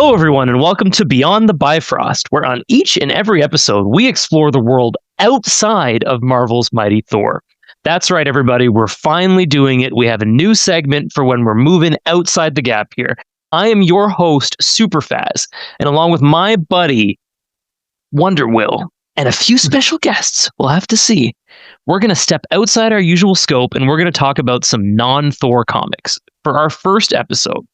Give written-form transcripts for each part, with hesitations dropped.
Hello, everyone, and welcome to Beyond the Bifrost, where on each and every episode, we explore the world outside of Marvel's mighty Thor. That's right, everybody. We're finally doing it. We have a new segment for when we're moving outside the gap here. I am your host, Superfaz, and along with my buddy, Wonder Will, and a few special guests we'll have to see, we're going to step outside our usual scope, and we're going to talk about some non-Thor comics. For our first episode,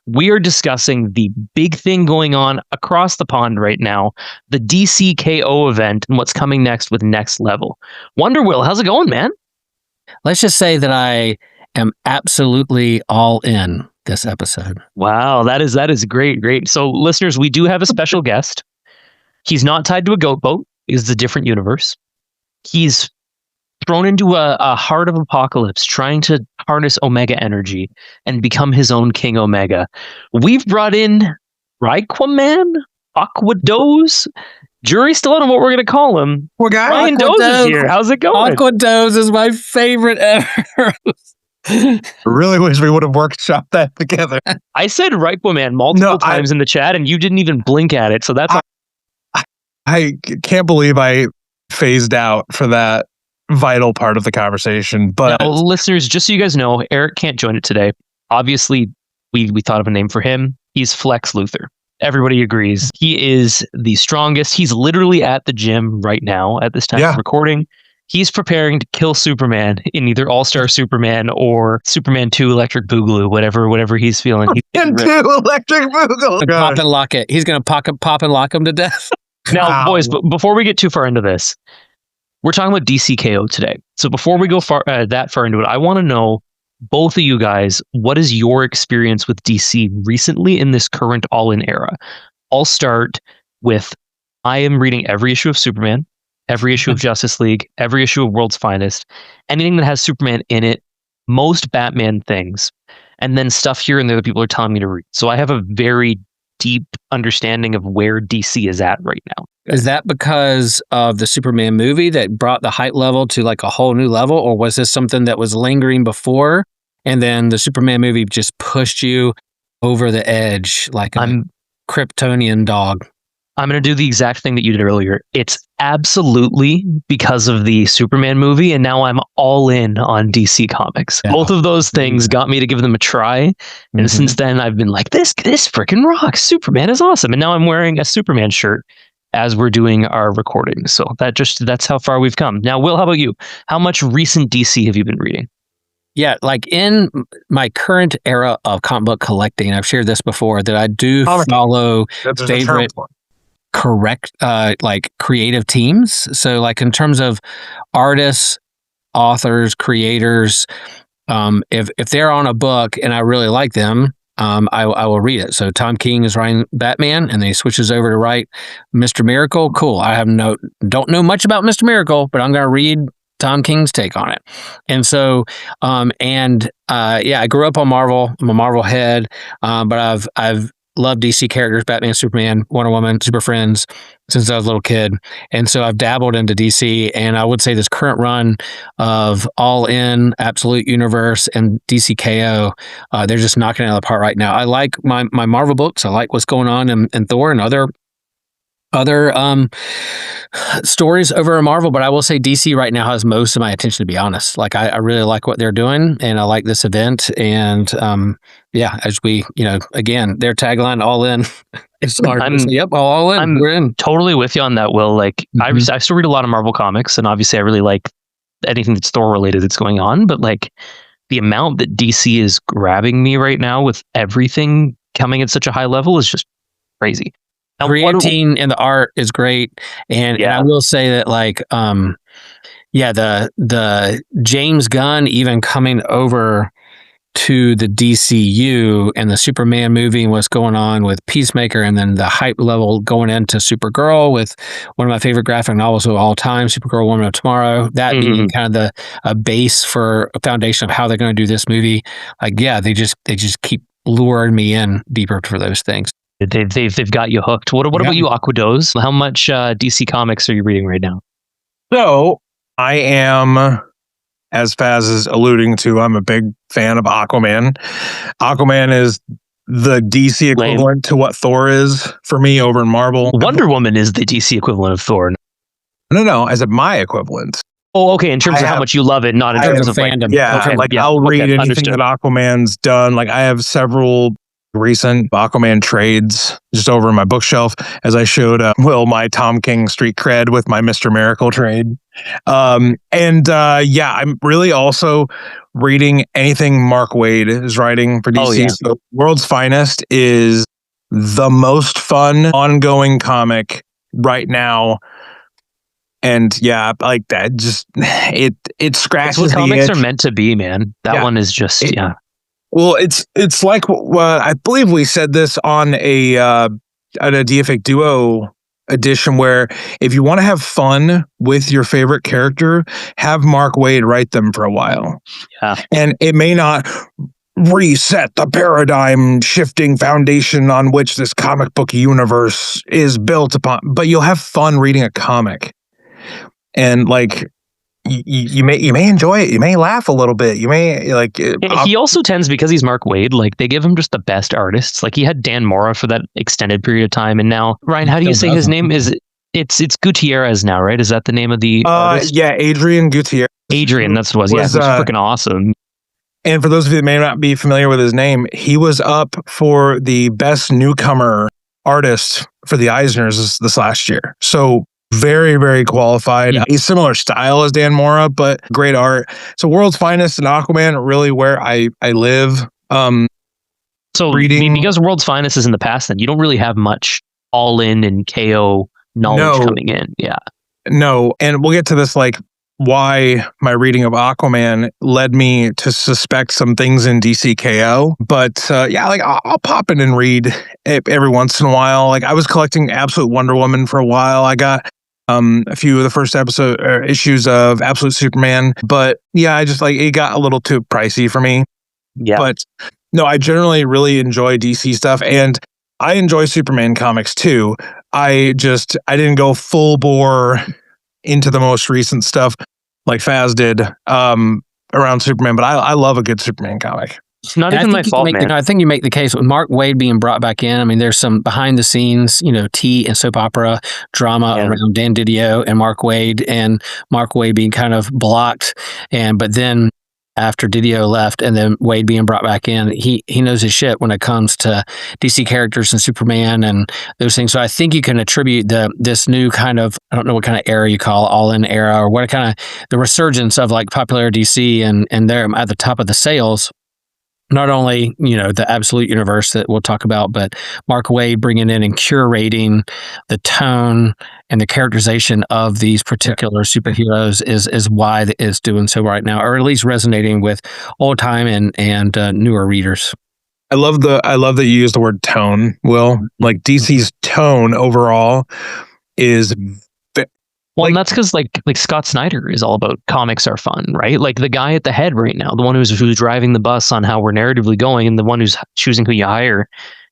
we are discussing the big thing going on across the pond right now, the DC K.O. event, and what's coming next with Next Level. Wonder Will, how's it going, man? Let's just say that I am absolutely all in this episode. Wow, that is great. So, listeners, we do have a special guest. He's not tied to a goat boat. It's a different universe. He's thrown into a heart of apocalypse, trying to harness Omega energy and become his own King Omega. We've brought in Aquaman, Aquadoze. Jury's still on what we're going to call him. Ryan Doze is here. How's it going? Aquadoze is my favorite ever. I really wish we would have workshopped that together. I said Aquaman multiple times in the chat, and you didn't even blink at it. So that's I can't believe I phased out for that vital part of the conversation. But now, listeners, just so you guys know, Eric can't join it today. Obviously, we thought of a name for him. He's Flex Luthor. Everybody agrees. He is the strongest. He's literally at the gym right now at this time of recording. He's preparing to kill Superman in either All-Star Superman or Superman 2 Electric Boogaloo, whatever he's feeling. Electric Boogaloo. Pop and lock it. He's going to pop and lock him to death. Now, boys, but before we get too far into this, we're talking about DC K.O. today. So before we go that far into it, I want to know, both of you guys, what is your experience with DC recently in this current all-in era? I'll start with, I am reading every issue of Superman, every issue of Justice League, every issue of World's Finest, anything that has Superman in it, most Batman things, and then stuff here and there that people are telling me to read. So I have a very deep understanding of where DC is at right now. Is that because of the Superman movie that brought the hype level to like a whole new level? Or was this something that was lingering before and then the Superman movie just pushed you over the edge like a Kryptonian dog? I'm going to do the exact thing that you did earlier. It's absolutely because of the Superman movie, and now I'm all in on DC Comics. Yeah. Both of those things got me to give them a try, and since then I've been like, this freaking rocks. Superman is awesome, and now I'm wearing a Superman shirt as we're doing our recording. So that's how far we've come. Now, Will, how about you? How much recent DC have you been reading? Yeah, like in my current era of comic book collecting, I've shared this before, that I do follow favorite like creative teams. So like in terms of artists, authors, creators, if they're on a book and I really like them, I will read it. So Tom King is writing Batman, and then he switches over to write Mr. Miracle. Cool. I don't know much about Mr. Miracle, but I'm going to read Tom King's take on it. And so, I grew up on Marvel. I'm a Marvel head, but I've loved DC characters, Batman, Superman, Wonder Woman, Super Friends, since I was a little kid. And so I've dabbled into DC, and I would say this current run of All In, Absolute Universe, and DC K.O., they're just knocking it out of the park right now. I like my Marvel books. I like what's going on in Thor and other stories over in Marvel, but I will say DC right now has most of my attention, to be honest. Like I really like what they're doing, and I like this event. And as we, again, their tagline, all in. It's hard. All in. We're in. Totally with you on that, Will. Like I still read a lot of Marvel comics, and obviously I really like anything that's Thor related that's going on. But like the amount that DC is grabbing me right now with everything coming at such a high level is just crazy. Creatine and the art is great, and I will say that like the James Gunn even coming over to the DCU and the Superman movie and what's going on with Peacemaker, and then the hype level going into Supergirl with one of my favorite graphic novels of all time, Supergirl Woman of Tomorrow, that being kind of a base for a foundation of how they're going to do this movie. Like they just keep luring me in deeper for those things. They've got you hooked. What about you, Aquadoze? How much DC Comics are you reading right now? So I am, as Faz is alluding to, I'm a big fan of Aquaman. Aquaman is the DC equivalent to what Thor is for me over in Marvel. Wonder Woman is the DC equivalent of Thor. No, I said my equivalent. Oh, okay. In terms of how much you love it, not in terms of fandom. I'll read anything that Aquaman's done. Like, I have several recent Aquaman trades just over in my bookshelf, as I showed Will my Tom King street cred with my Mr. Miracle trade. I'm really also reading anything Mark Waid is writing for DC. Oh, yeah. So World's Finest is the most fun ongoing comic right now. And yeah, like that, just it scratches what the comics itch. are meant to be, man. That one is just Well, it's like I believe we said this on a DFIC Duo edition, where if you want to have fun with your favorite character, have Mark Waid write them for a while. Yeah, and it may not reset the paradigm shifting foundation on which this comic book universe is built upon, but you'll have fun reading a comic. And like you may enjoy it, you may laugh a little bit, you may like. He also tends, because he's Mark Waid, like they give him just the best artists. Like he had Dan Mora for that extended period of time, and now Ryan, how do you say his name? It's Gutierrez now, right? Is that the name of the artist? Yeah, Adrian Gutierrez. Adrian, that's what it was. Yeah, it's freaking awesome. And for those of you that may not be familiar with his name, he was up for the best newcomer artist for the Eisners this last year. So very, very qualified. Yeah. A similar style as Dan Mora, but great art. So World's Finest and Aquaman are really where I live. So reading, because World's Finest is in the past, then you don't really have much all-in and K.O. knowledge coming in. Yeah. No, and we'll get to this, like why my reading of Aquaman led me to suspect some things in DC K.O. But like I'll pop in and read every once in a while. Like I was collecting Absolute Wonder Woman for a while. I got a few of the first issues of Absolute Superman, but yeah, I just like it got a little too pricey for me. Yeah. But no, I generally really enjoy DC stuff, and I enjoy Superman comics too. I didn't go full bore into the most recent stuff like Faz did around Superman, but I love a good Superman comic. It's not even my fault, man. I think you make the case with Mark Waid being brought back in. I mean, there's some behind the scenes, tea and soap opera drama around Dan Didio and Mark Waid being kind of blocked. But then after Didio left and then Waid being brought back in, he knows his shit when it comes to DC characters and Superman and those things. So I think you can attribute this new kind of, I don't know what kind of era you call all-in era, or what kind of the resurgence of like popular DC and they're at the top of the sales. Not only, the Absolute Universe that we'll talk about, but Mark Waid bringing in and curating the tone and the characterization of these particular superheroes is why it's doing so right now, or at least resonating with old time and newer readers. I love that you use the word tone, Will. Like DC's tone overall is. Well, and that's because like Scott Snyder is all about comics are fun, right? Like the guy at the head right now, the one who's driving the bus on how we're narratively going, and the one who's choosing who you hire,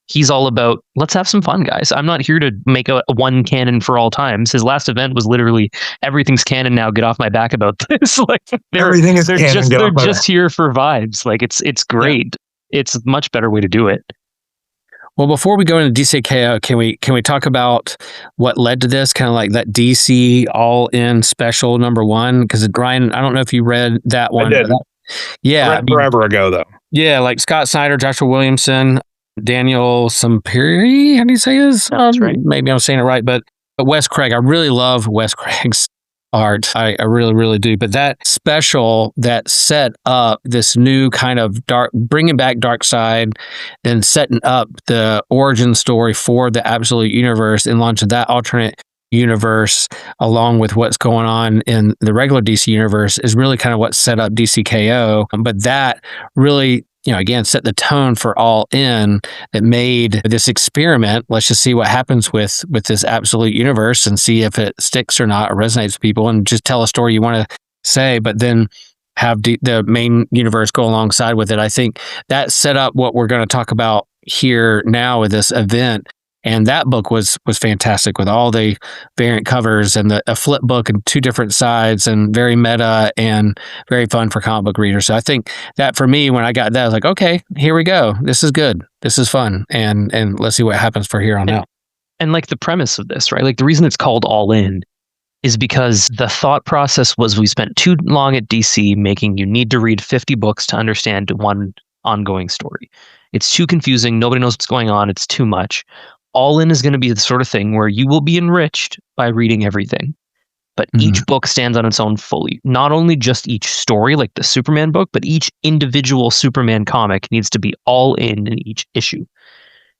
he's all about let's have some fun, guys. I'm not here to make a one canon for all times. His last event was literally everything's canon now. Get off my back about this. Like everything is canon. They're just here for vibes. Like it's great. Yeah. It's a much better way to do it. Well, before we go into DC K.O, can we talk about what led to this, kind of like that DC all-in special #1? Because Ryan, I don't know if you read that one. I did. Forever ago, though. Yeah, like Scott Snyder, Joshua Williamson, Daniel Samperi. How do you say his? That's right. Maybe I'm saying it right, but Wes Craig. I really love Wes Craig's art. I really, really do. But that special that set up this new kind of bringing back Darkseid, then setting up the origin story for the Absolute Universe and launching that alternate universe along with what's going on in the regular DC universe is really kind of what set up DC K.O. But that really, again, set the tone for all in that made this experiment. Let's just see what happens with this Absolute Universe and see if it sticks or not or resonates with people, and just tell a story you want to say, but then have the main universe go alongside with it. I think that set up what we're going to talk about here now with this event And that book was fantastic with all the variant covers and a flip book and 2 different sides and very meta and very fun for comic book readers. So I think that for me, when I got that, I was like, okay, here we go. This is good. This is fun. And let's see what happens for here on out. And like the premise of this, right? Like the reason it's called All In is because the thought process was we spent too long at DC making you need to read 50 books to understand one ongoing story. It's too confusing. Nobody knows what's going on. It's too much. All In is going to be the sort of thing where you will be enriched by reading everything. But each book stands on its own fully. Not only just each story, like the Superman book, but each individual Superman comic needs to be all in each issue.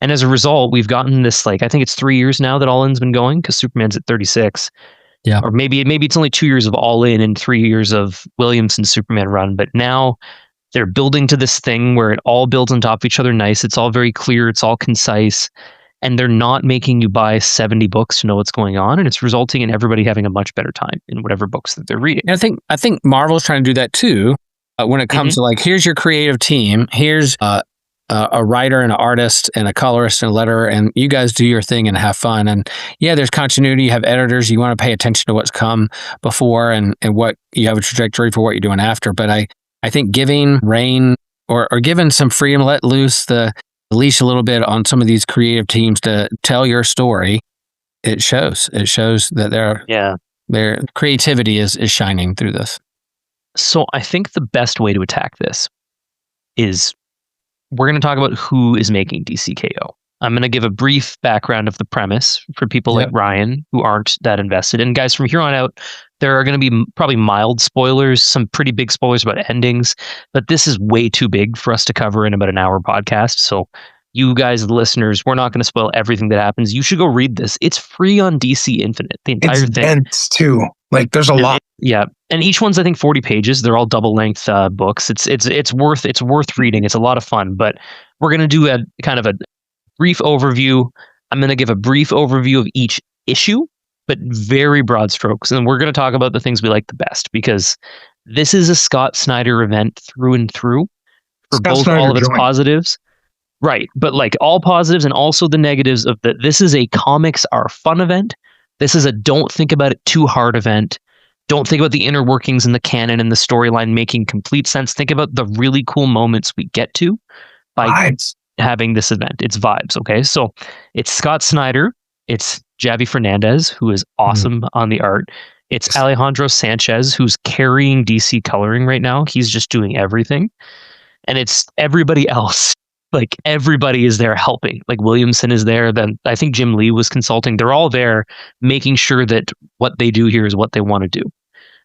And as a result, we've gotten this, like, I think it's 3 years now that All In's been going, because Superman's at 36. Yeah. Or maybe it's only 2 years of All In and 3 years of Williamson's Superman run. But now they're building to this thing where it all builds on top of each other nice. It's all very clear. It's all concise. And they're not making you buy 70 books to know what's going on. And it's resulting in everybody having a much better time in whatever books that they're reading. And I think Marvel's trying to do that too. When it comes to like, here's your creative team. Here's a writer and an artist and a colorist and a letterer, and you guys do your thing and have fun. And yeah, there's continuity. You have editors. You want to pay attention to what's come before and what you have a trajectory for what you're doing after. But I think giving rein or giving some freedom, let loose the leash a little bit on some of these creative teams to tell your story, it shows that their creativity is shining through this. So I think the best way to attack this is we're going to talk about who is making DC K.O. I'm going to give a brief background of the premise for people like Ryan who aren't that invested. And guys, from here on out, there are going to be probably mild spoilers, some pretty big spoilers about endings, but this is way too big for us to cover in about an hour podcast. So you guys, the listeners, we're not going to spoil everything that happens. You should go read this. It's free on DC Infinite, the entire thing. And it's too. Like there's a lot. And each one's, I think, 40 pages. They're all double length books. It's worth reading. It's a lot of fun, but we're going to do a kind of a brief overview. I'm going to give a brief overview of each issue, but very broad strokes. And we're going to talk about the things we like the best, because this is a Scott Snyder event through and through for Scott both Snyder all of its joint. positives. Right. But like all positives and also the negatives of that. This is a comics are fun event. This is a don't think about it too hard event. Don't think about the inner workings and the canon and the storyline making complete sense. Think about the really cool moments we get to by having this event. It's vibes. Okay. So it's Scott Snyder. It's Javi Fernandez, who is awesome on the art. It's Alejandro Sanchez, who's carrying DC coloring right now. He's just doing everything. And it's everybody else. Like everybody is there helping. Like Williamson is there. Then I think Jim Lee was consulting. They're all there making sure that what they do here is what they want to do.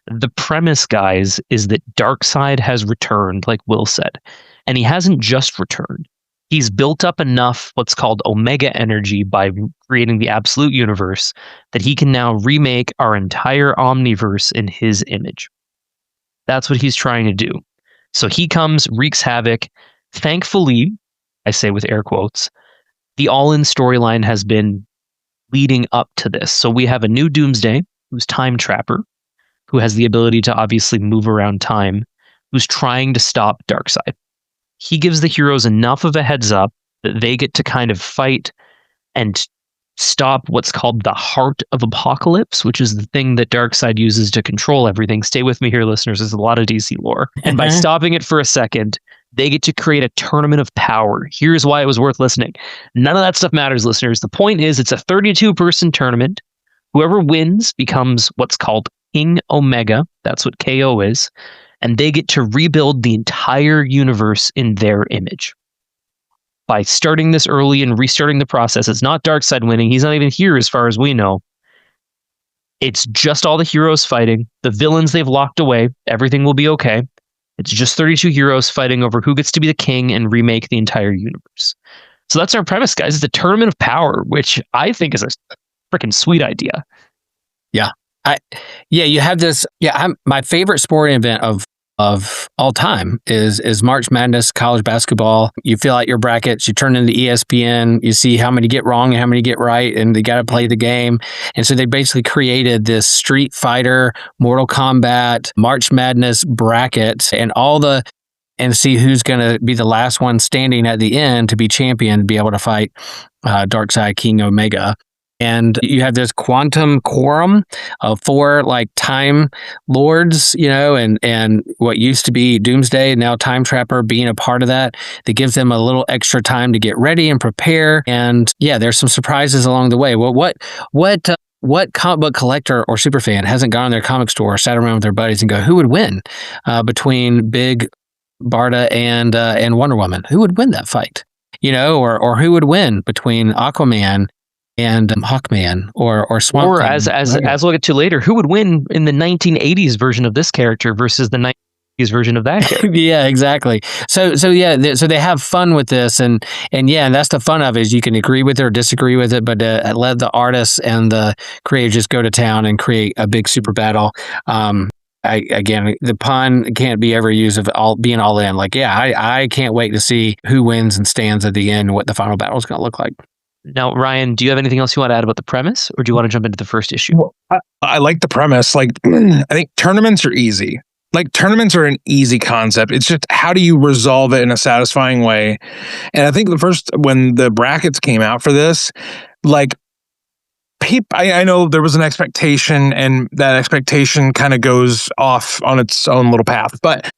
The premise, guys, is that Darkseid has returned, like Will said. And he hasn't just returned. He's built up enough what's called Omega energy by creating the absolute universe that he can now remake our entire omniverse in his image. That's what he's trying to do. So he comes, wreaks havoc. Thankfully, I say with air quotes, the all-in storyline has been leading up to this. So we have a new Doomsday, who's Time Trapper, who has the ability to obviously move around time, who's trying to stop Darkseid. He gives the heroes enough of a heads up that they get to kind of fight and stop what's called the Heart of Apocalypse, which is the thing that Darkseid uses to control everything. Stay with me here, listeners. There's a lot of DC lore. And by stopping it for a second, they get to create a tournament of power. Here's why it was worth listening. None of that stuff matters, listeners. The point is, it's a 32-person tournament. Whoever wins becomes what's called King Omega. That's what KO is. And they get to rebuild the entire universe in their image. By starting this early and restarting the process, it's not Darkseid winning. He's not even here as far as we know. It's just all the heroes fighting. The villains they've locked away. Everything will be okay. It's just 32 heroes fighting over who gets to be the king and remake the entire universe. So that's our premise, guys. It's a tournament of power, which I think is a freaking sweet idea. Yeah. You have this. My favorite sporting event of all time is March Madness, college basketball. You fill out your brackets, you turn into ESPN, you see how many get wrong and how many get right, and they got to play the game. And so they basically created this Street Fighter, Mortal Kombat, March Madness bracket, and all the and see who's going to be the last one standing at the end to be champion, to be able to fight Darkseid, King Omega. And you have this quantum quorum of 4 like time lords, and what used to be Doomsday, now Time Trapper, being a part of that gives them a little extra time to get ready and prepare. And yeah, there's some surprises along the way. Well, what comic book collector or superfan hasn't gone to their comic store or sat around with their buddies and go, who would win between Big Barda and Wonder Woman? Who would win that fight? Or who would win between Aquaman and Hawkman or Swamp Or Thing? as we'll get to later, who would win in the 1980s version of this character versus the 90s version of that character? Yeah, exactly. So they have fun with this, and that's the fun of it, is you can agree with it or disagree with it, but let the artists and the creators just go to town and create a big super battle. Again, the pun can't be ever used of being all in. Like, yeah, I can't wait to see who wins and stands at the end and what the final battle is going to look like. Now, Ryan, do you have anything else you want to add about the premise, or do you want to jump into the first issue? Well, I like the premise. Like, I think tournaments are easy. Like, tournaments are an easy concept. It's just, how do you resolve it in a satisfying way? And I think when the brackets came out for this, like, I know there was an expectation, and that expectation kind of goes off on its own little path. But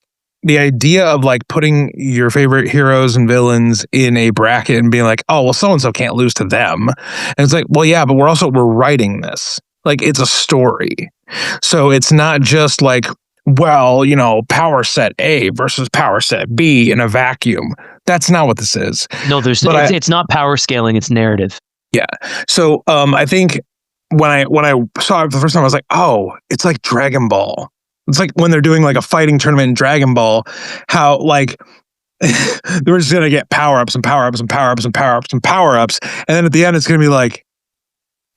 the idea of like putting your favorite heroes and villains in a bracket and being like, oh, well, so-and-so can't lose to them. And it's like, well, yeah, but we're writing this. Like, it's a story. So it's not just like, well, power set A versus power set B in a vacuum. That's not what this is. No, it's not power scaling, it's narrative. Yeah. So I think when I saw it for the first time, I was like, oh, it's like Dragon Ball. It's like when they're doing like a fighting tournament in Dragon Ball, how like they're just gonna get power-ups and power-ups and power-ups and power-ups and power-ups. And then at the end it's gonna be like,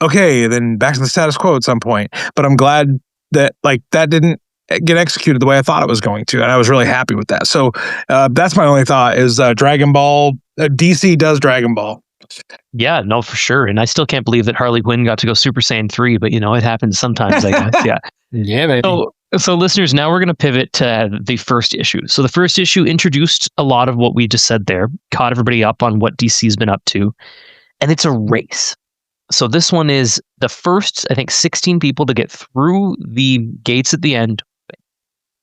okay, then back to the status quo at some point. But I'm glad that like that didn't get executed the way I thought it was going to. And I was really happy with that. So that's my only thought is Dragon Ball. DC does Dragon Ball. Yeah, no, for sure. And I still can't believe that Harley Quinn got to go Super Saiyan 3, but it happens sometimes, I guess. Yeah. Yeah, baby. So listeners, now we're going to pivot to the first issue. So the first issue introduced a lot of what we just said there, caught everybody up on what DC's been up to, and it's a race. So this one is the first, I think, 16 people to get through the gates at the end.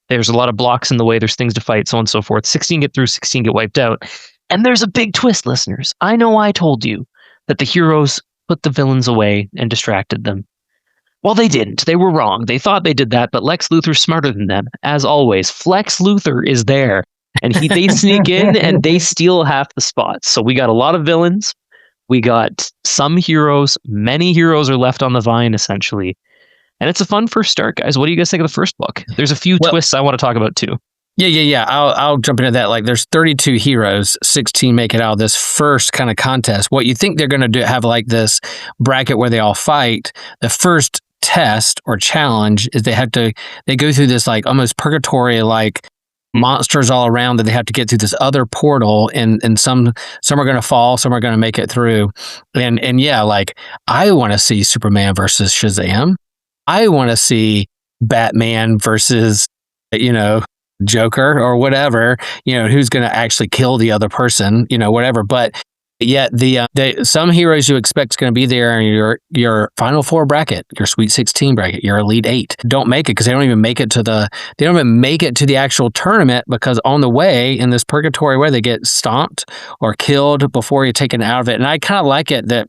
There's a lot of blocks in the way. There's things to fight, so on and so forth. 16 get through, 16 get wiped out. And there's a big twist, listeners. I know I told you that the heroes put the villains away and distracted them. Well, they didn't. They were wrong. They thought they did that, but Lex Luthor's smarter than them. As always, Flex Luthor is there, and they sneak in and they steal half the spots. So we got a lot of villains. We got some heroes. Many heroes are left on the vine, essentially. And it's a fun first start, guys. What do you guys think of the first book? There's a few twists I want to talk about, too. Yeah. I'll jump into that. Like, there's 32 heroes, 16 make it out of this first kind of contest. What you think they're going to do, have like this bracket where they all fight. The first test or challenge is they go through this like almost purgatory, like monsters all around that they have to get through this other portal, and some are going to fall, some are going to make it through. And yeah, like, I want to see Superman versus Shazam. I want to see Batman versus, Joker or whatever, who's going to actually kill the other person, whatever. But yet some heroes you expect is going to be there in your final four bracket, your Sweet 16 bracket, your Elite 8 don't make it because they don't even make it to the actual tournament, because on the way in this purgatory where they get stomped or killed before you're taken out of it. And I kind of like it that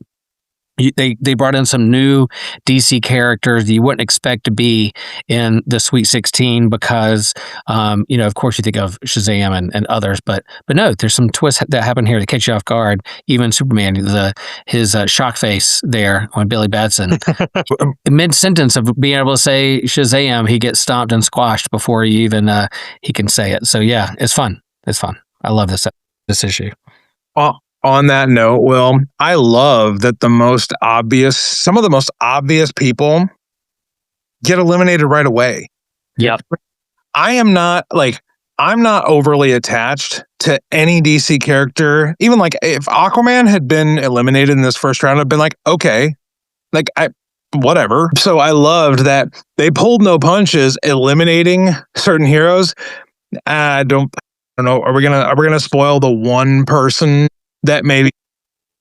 they brought in some new DC characters that you wouldn't expect to be in the Sweet 16 because, of course you think of Shazam and others, but no, there's some twists that happen here that catch you off guard. Even Superman, his shock face there on Billy Batson, mid-sentence of being able to say Shazam, he gets stomped and squashed before he can say it. So yeah, it's fun. It's fun. I love this issue. On that note, Will, I love that some of the most obvious people get eliminated right away. Yep. I'm not overly attached to any DC character. Even like if Aquaman had been eliminated in this first round, I'd been like, okay, whatever. So I loved that they pulled no punches eliminating certain heroes. don't know. Are we gonna spoil the one person that maybe?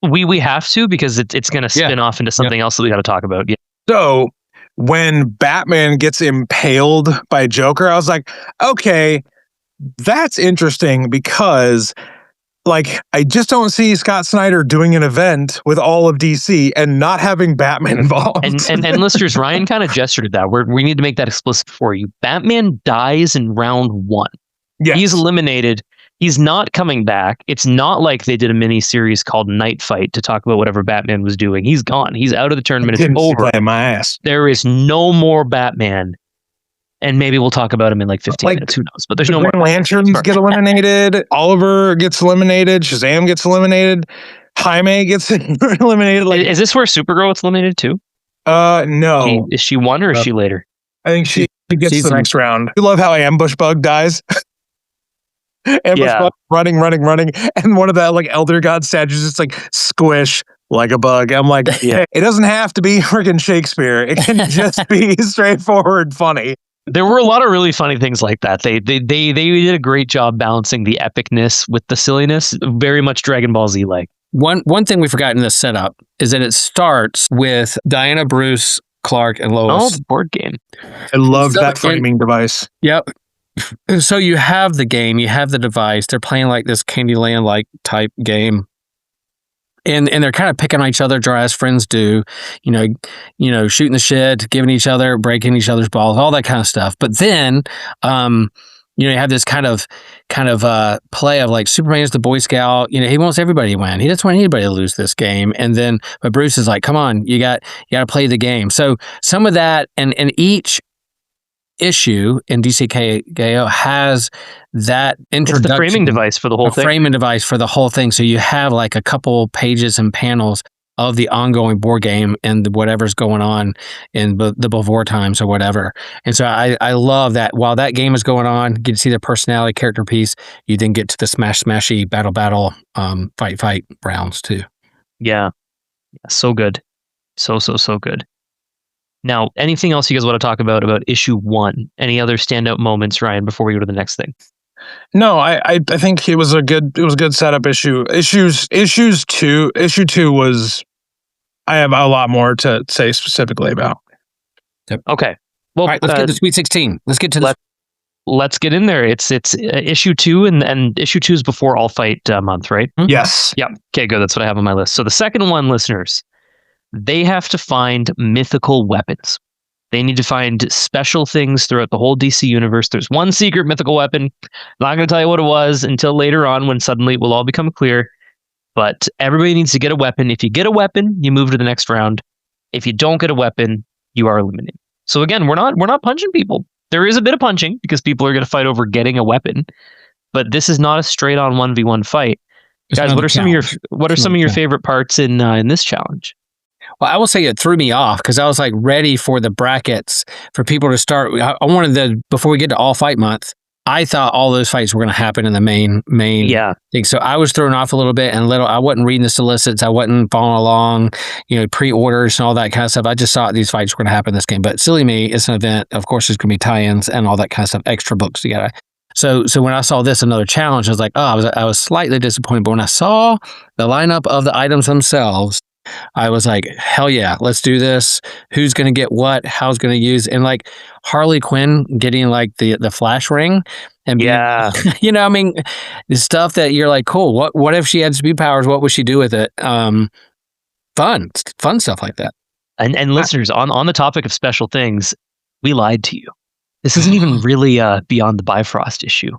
We have to, because it's going to spin off into something else that we got to talk about. Yeah. So when Batman gets impaled by Joker, I was like, okay, that's interesting, because like I just don't see Scott Snyder doing an event with all of DC and not having Batman involved. And listeners, Ryan kind of gestured at that. We need to make that explicit for you. Batman dies in round 1. Yes. He's eliminated. He's not coming back. It's not like they did a mini series called Night Fight to talk about whatever Batman was doing. He's gone. He's out of the tournament. It's over. My ass. There is no more Batman. And maybe we'll talk about him in like 15 minutes. Who knows? But there's no more. Lanterns get eliminated. Oliver gets eliminated. Shazam gets eliminated. Jaime gets eliminated. Like, is this where Supergirl gets eliminated too? No. Is she one or is she later? I think she gets the next round. I love how Ambush Bug dies. Bug running, and one of that like elder god statues just like squish like a bug. I'm like, hey, it doesn't have to be freaking Shakespeare. It can just be straightforward funny. There were a lot of really funny things like that. They did a great job balancing the epicness with the silliness, very much Dragon Ball Z like. One thing we forgot in this setup is that it starts with Diana, Bruce, Clark, and Lois. Oh, the board game. I love that framing device. Yep. So you have the game, you have the device. They're playing like this Candyland like type game, and they're kind of picking on each other, as friends do. You know, shooting the shit, giving each other, breaking each other's balls, all that kind of stuff. But then, you have this kind of play of like Superman is the Boy Scout. He wants everybody to win. He doesn't want anybody to lose this game. And then, but Bruce is like, come on, you got to play the game. So some of that, and each issue in DC K.O. has that introduction. It's the framing device for the whole thing. Framing device for the whole thing. So you have like a couple pages and panels of the ongoing board game and whatever's going on in the before times or whatever. And so I love that while that game is going on, you get to see the personality character piece. You then get to the smashy battle, fight rounds too. Yeah. So good. So good. Now, anything else you guys want to talk about issue 1? Any other standout moments, Ryan, before we go to the next thing? No, I think it was a good setup issue. Issue 2 was, I have a lot more to say specifically about. Okay. Well, all right, let's get to Sweet 16. Let's get to let's get in there. It's issue 2, and issue 2 is before All Fight month, right? Mm-hmm. Yes. Yeah. Okay, good. That's what I have on my list. So the second one, listeners, they have to find mythical weapons. They need to find special things throughout the whole DC universe. There's one secret mythical weapon. I'm not going to tell you what it was until later on when suddenly it will all become clear. But everybody needs to get a weapon. If you get a weapon, you move to the next round. If you don't get a weapon, you are eliminated. So again, we're not punching people. There is a bit of punching because people are going to fight over getting a weapon. But this is not a straight on 1v1 fight. Guys, what are some of your favorite parts in this challenge? Well, I will say it threw me off because I was like ready for the brackets for people to start. I wanted before we get to All Fight Month, I thought all those fights were going to happen in the main thing. So I was thrown off a little bit, and I wasn't reading the solicits. I wasn't following along, pre-orders and all that kind of stuff. I just thought these fights were going to happen in this game. But silly me, it's an event. Of course, there's going to be tie-ins and all that kind of stuff, extra books together. So when I saw this, another challenge, I was like, I was slightly disappointed. But when I saw the lineup of the items themselves, I was like, hell yeah, let's do this. Who's going to get what? How's going to use? And like Harley Quinn getting like the flash ring and being, the stuff that you're like, cool. What if she had speed powers? What would she do with it? Fun stuff like that. And listeners, on the topic of special things, we lied to you. This isn't even really Beyond the Bifrost issue.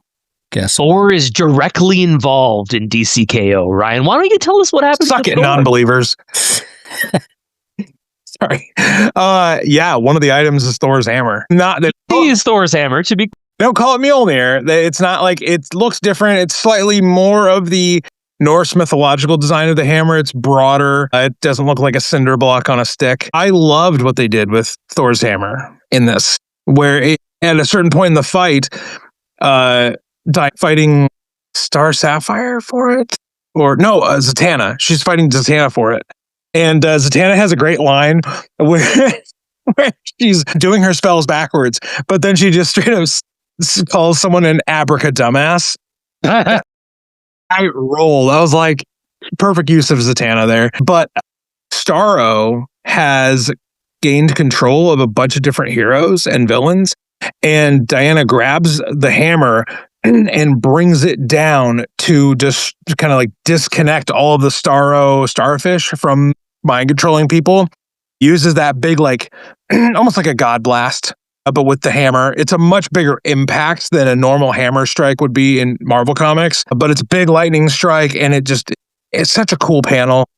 Guess Thor is directly involved in DC K.O. Ryan, why don't you tell us what happened? Suck it, non-believers. Sorry. One of the items is Thor's hammer. Not that he is Thor's hammer to be. Don't call it Mjolnir. It's not like it looks different. It's slightly more of the Norse mythological design of the hammer. It's broader. It doesn't look like a cinder block on a stick. I loved what they did with Thor's hammer in this, where at a certain point in the fight, fighting Star Sapphire for it? Or no, Zatanna. She's fighting Zatanna for it. And Zatanna has a great line where she's doing her spells backwards, but then she just straight up calls someone an abracadumbass. I rolled. I was like, perfect use of Zatanna there. But Starro has gained control of a bunch of different heroes and villains, and Diana grabs the hammer and brings it down to just kind of like disconnect all of the starfish from mind controlling people. Uses that big, like almost like a god blast, but with the hammer. It's a much bigger impact than a normal hammer strike would be in Marvel Comics, but it's a big lightning strike, and it's such a cool panel.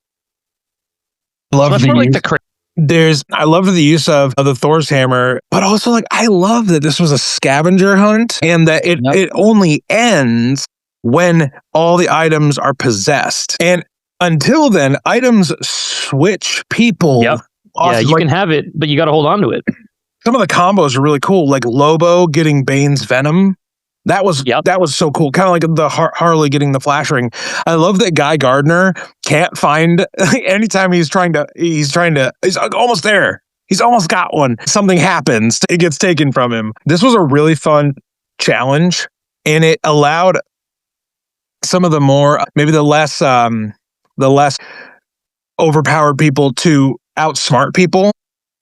Love the use. Like I love the use of the Thor's hammer, but also like I love that this was a scavenger hunt, and that it only ends when all the items are possessed. And until then, items switch people. Yep. Yeah, you can have it, but you got to hold on to it. Some of the combos are really cool, like Lobo getting Bane's venom. That was so cool. Kind of like the Harley getting the flash ring. I love that Guy Gardner can't find anytime he's almost there. He's almost got one. Something happens. It gets taken from him. This was a really fun challenge, and it allowed some of the more, maybe the less overpowered people to outsmart people.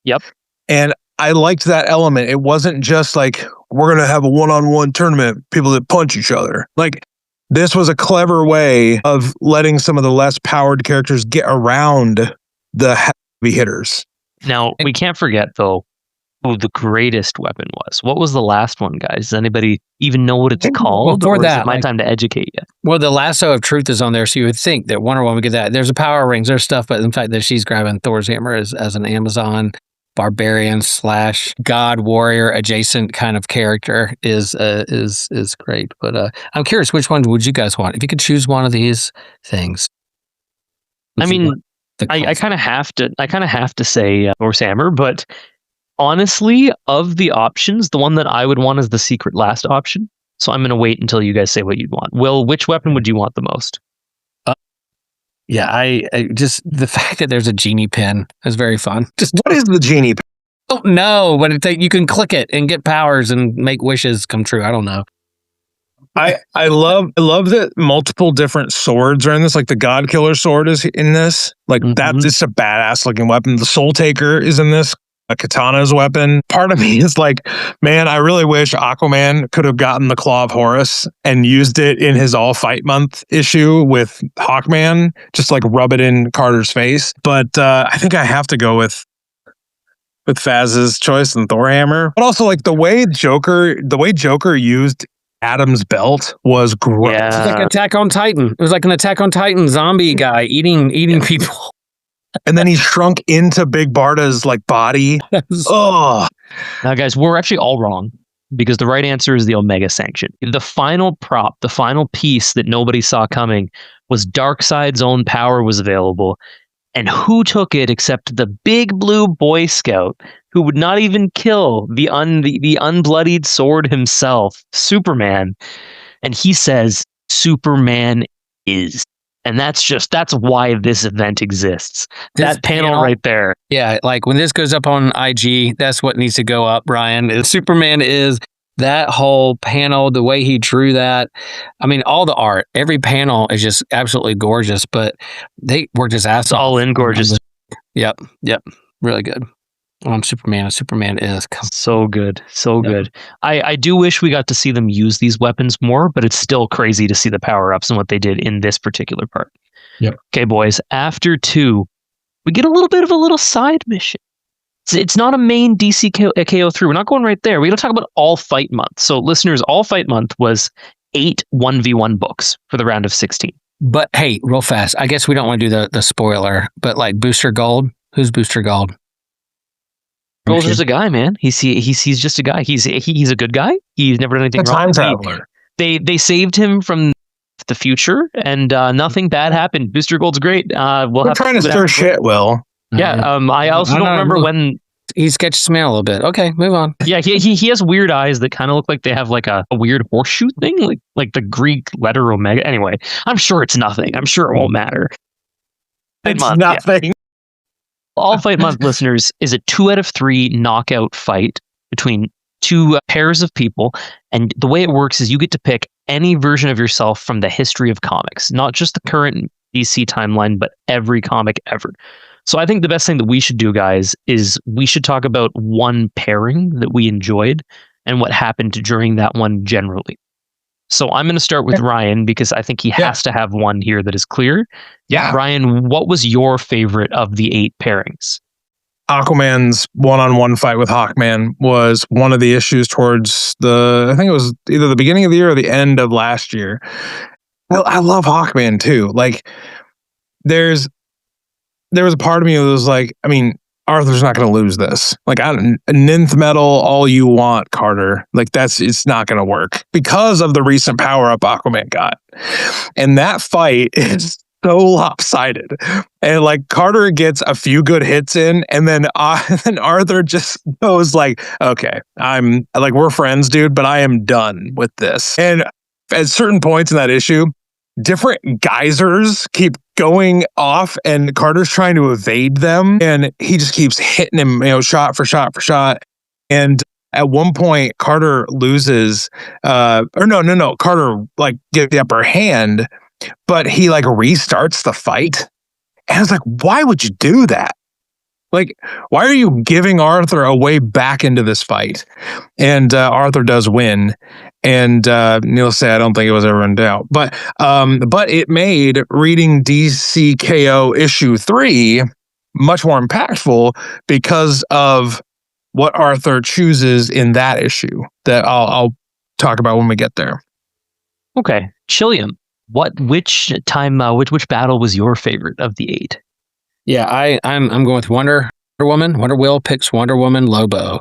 Yep. And I liked that element. It wasn't just like, we're going to have a one-on-one tournament, people that punch each other. Like, this was a clever way of letting some of the less powered characters get around the heavy hitters. Now, we can't forget, though, who the greatest weapon was. What was the last one, guys? Does anybody even know what it's called? Before that, is it my time to educate you? Well, the lasso of truth is on there, so you would think that Wonder Woman would get that. There's a power rings, there's stuff, but in fact that she's grabbing Thor's hammer as an Amazon barbarian / god warrior adjacent kind of character is great. But I'm curious, which one would you guys want if you could choose one of these things? I mean, I kind of have to say Thor's hammer, but honestly, of the options, the one that I would want is the secret last option. So I'm going to wait until you guys say what you'd want. Will, which weapon would you want the most? Yeah, I just the fact that there's a genie pin is very fun. Just what is the genie pin? I don't know, but you can click it and get powers and make wishes come true. I don't know. I love that multiple different swords are in this. Like the God Killer sword is in this. Like that's just a badass looking weapon. The Soul Taker is in this. A katana's weapon. Part of me is like, man, I really wish Aquaman could have gotten the Claw of Horus and used it in his All Fight Month issue with Hawkman, just like rub it in Carter's face. But I think I have to go with Faz's choice and Thor hammer. But also like the way Joker used Adam's belt was great. Yeah. It's like Attack on Titan. It was like an Attack on Titan zombie guy eating people. And then he shrunk into Big Barda's like body. Oh, now guys, we're actually all wrong because the right answer is the Omega Sanction. The final prop, the final piece that nobody saw coming was Darkseid's own power was available. And who took it except the big blue Boy Scout who would not even kill the unbloodied sword himself, Superman. And he says, Superman is. And that's why this event exists. That panel right there. Yeah, like when this goes up on IG, that's what needs to go up, Brian. Superman is that whole panel, the way he drew that. I mean, all the art, every panel is just absolutely gorgeous, but they worked his ass off. All in gorgeous. Yep. Really good. Superman is so good. Good. I do wish we got to see them use these weapons more, but it's still crazy to see the power-ups and what they did in this particular part. Yep. Okay, boys. After 2, we get a little bit of a little side mission. It's not a main DC K.O. 3. We're not going right there. We're going to talk about All Fight Month. So, listeners, All Fight Month was 8 1v1 books for the round of 16. But hey, real fast, I guess we don't want to do the spoiler, but like Booster Gold, who's Booster Gold? Gold's just a guy, man. He's just a guy. He's a good guy. He's never done anything wrong. Time traveler. They saved him from the future, and nothing bad happened. Booster Gold's great. We're trying to stir shit, Will. Yeah. I also don't remember when he sketches me out a little bit. Okay, move on. Yeah, he has weird eyes that kind of look like they have like a weird horseshoe thing, like the Greek letter Omega. Anyway, I'm sure it's nothing. I'm sure it won't matter. It's nothing. Yeah. All Fight Month, listeners, is a 2 out of 3 knockout fight between 2 pairs of people. And the way it works is you get to pick any version of yourself from the history of comics, not just the current DC timeline, but every comic ever. So I think the best thing that we should do, guys, is we should talk about one pairing that we enjoyed and what happened during that one generally. So I'm going to start with Ryan because I think he has to have one here that is clear. Yeah. Ryan, what was your favorite of the 8 pairings? Aquaman's one-on-one fight with Hawkman was one of the issues towards I think it was either the beginning of the year or the end of last year. I love Hawkman too. Like, there was a part of me that was like, I mean, Arthur's not going to lose this. Like, ninth metal, all you want, Carter. Like, it's not going to work because of the recent power up Aquaman got. And that fight is so lopsided. And like, Carter gets a few good hits in, and then Arthur just goes like, okay, we're friends, dude, but I am done with this. And at certain points in that issue, different geysers keep going off, and Carter's trying to evade them, and he just keeps hitting him, shot for shot for shot. And at one point, Carter loses, Carter like gets the upper hand, but he like restarts the fight. And I was like, why would you do that? Like, why are you giving Arthur a way back into this fight? And Arthur does win. And Neil said, I don't think it was ever in doubt. But it made reading DC K.O. issue 3 much more impactful because of what Arthur chooses in that issue that I'll talk about when we get there. Okay. Chilliam, which battle was your favorite of the 8? Yeah, I'm going with Wonder Woman. Wonder Will picks Wonder Woman Lobo.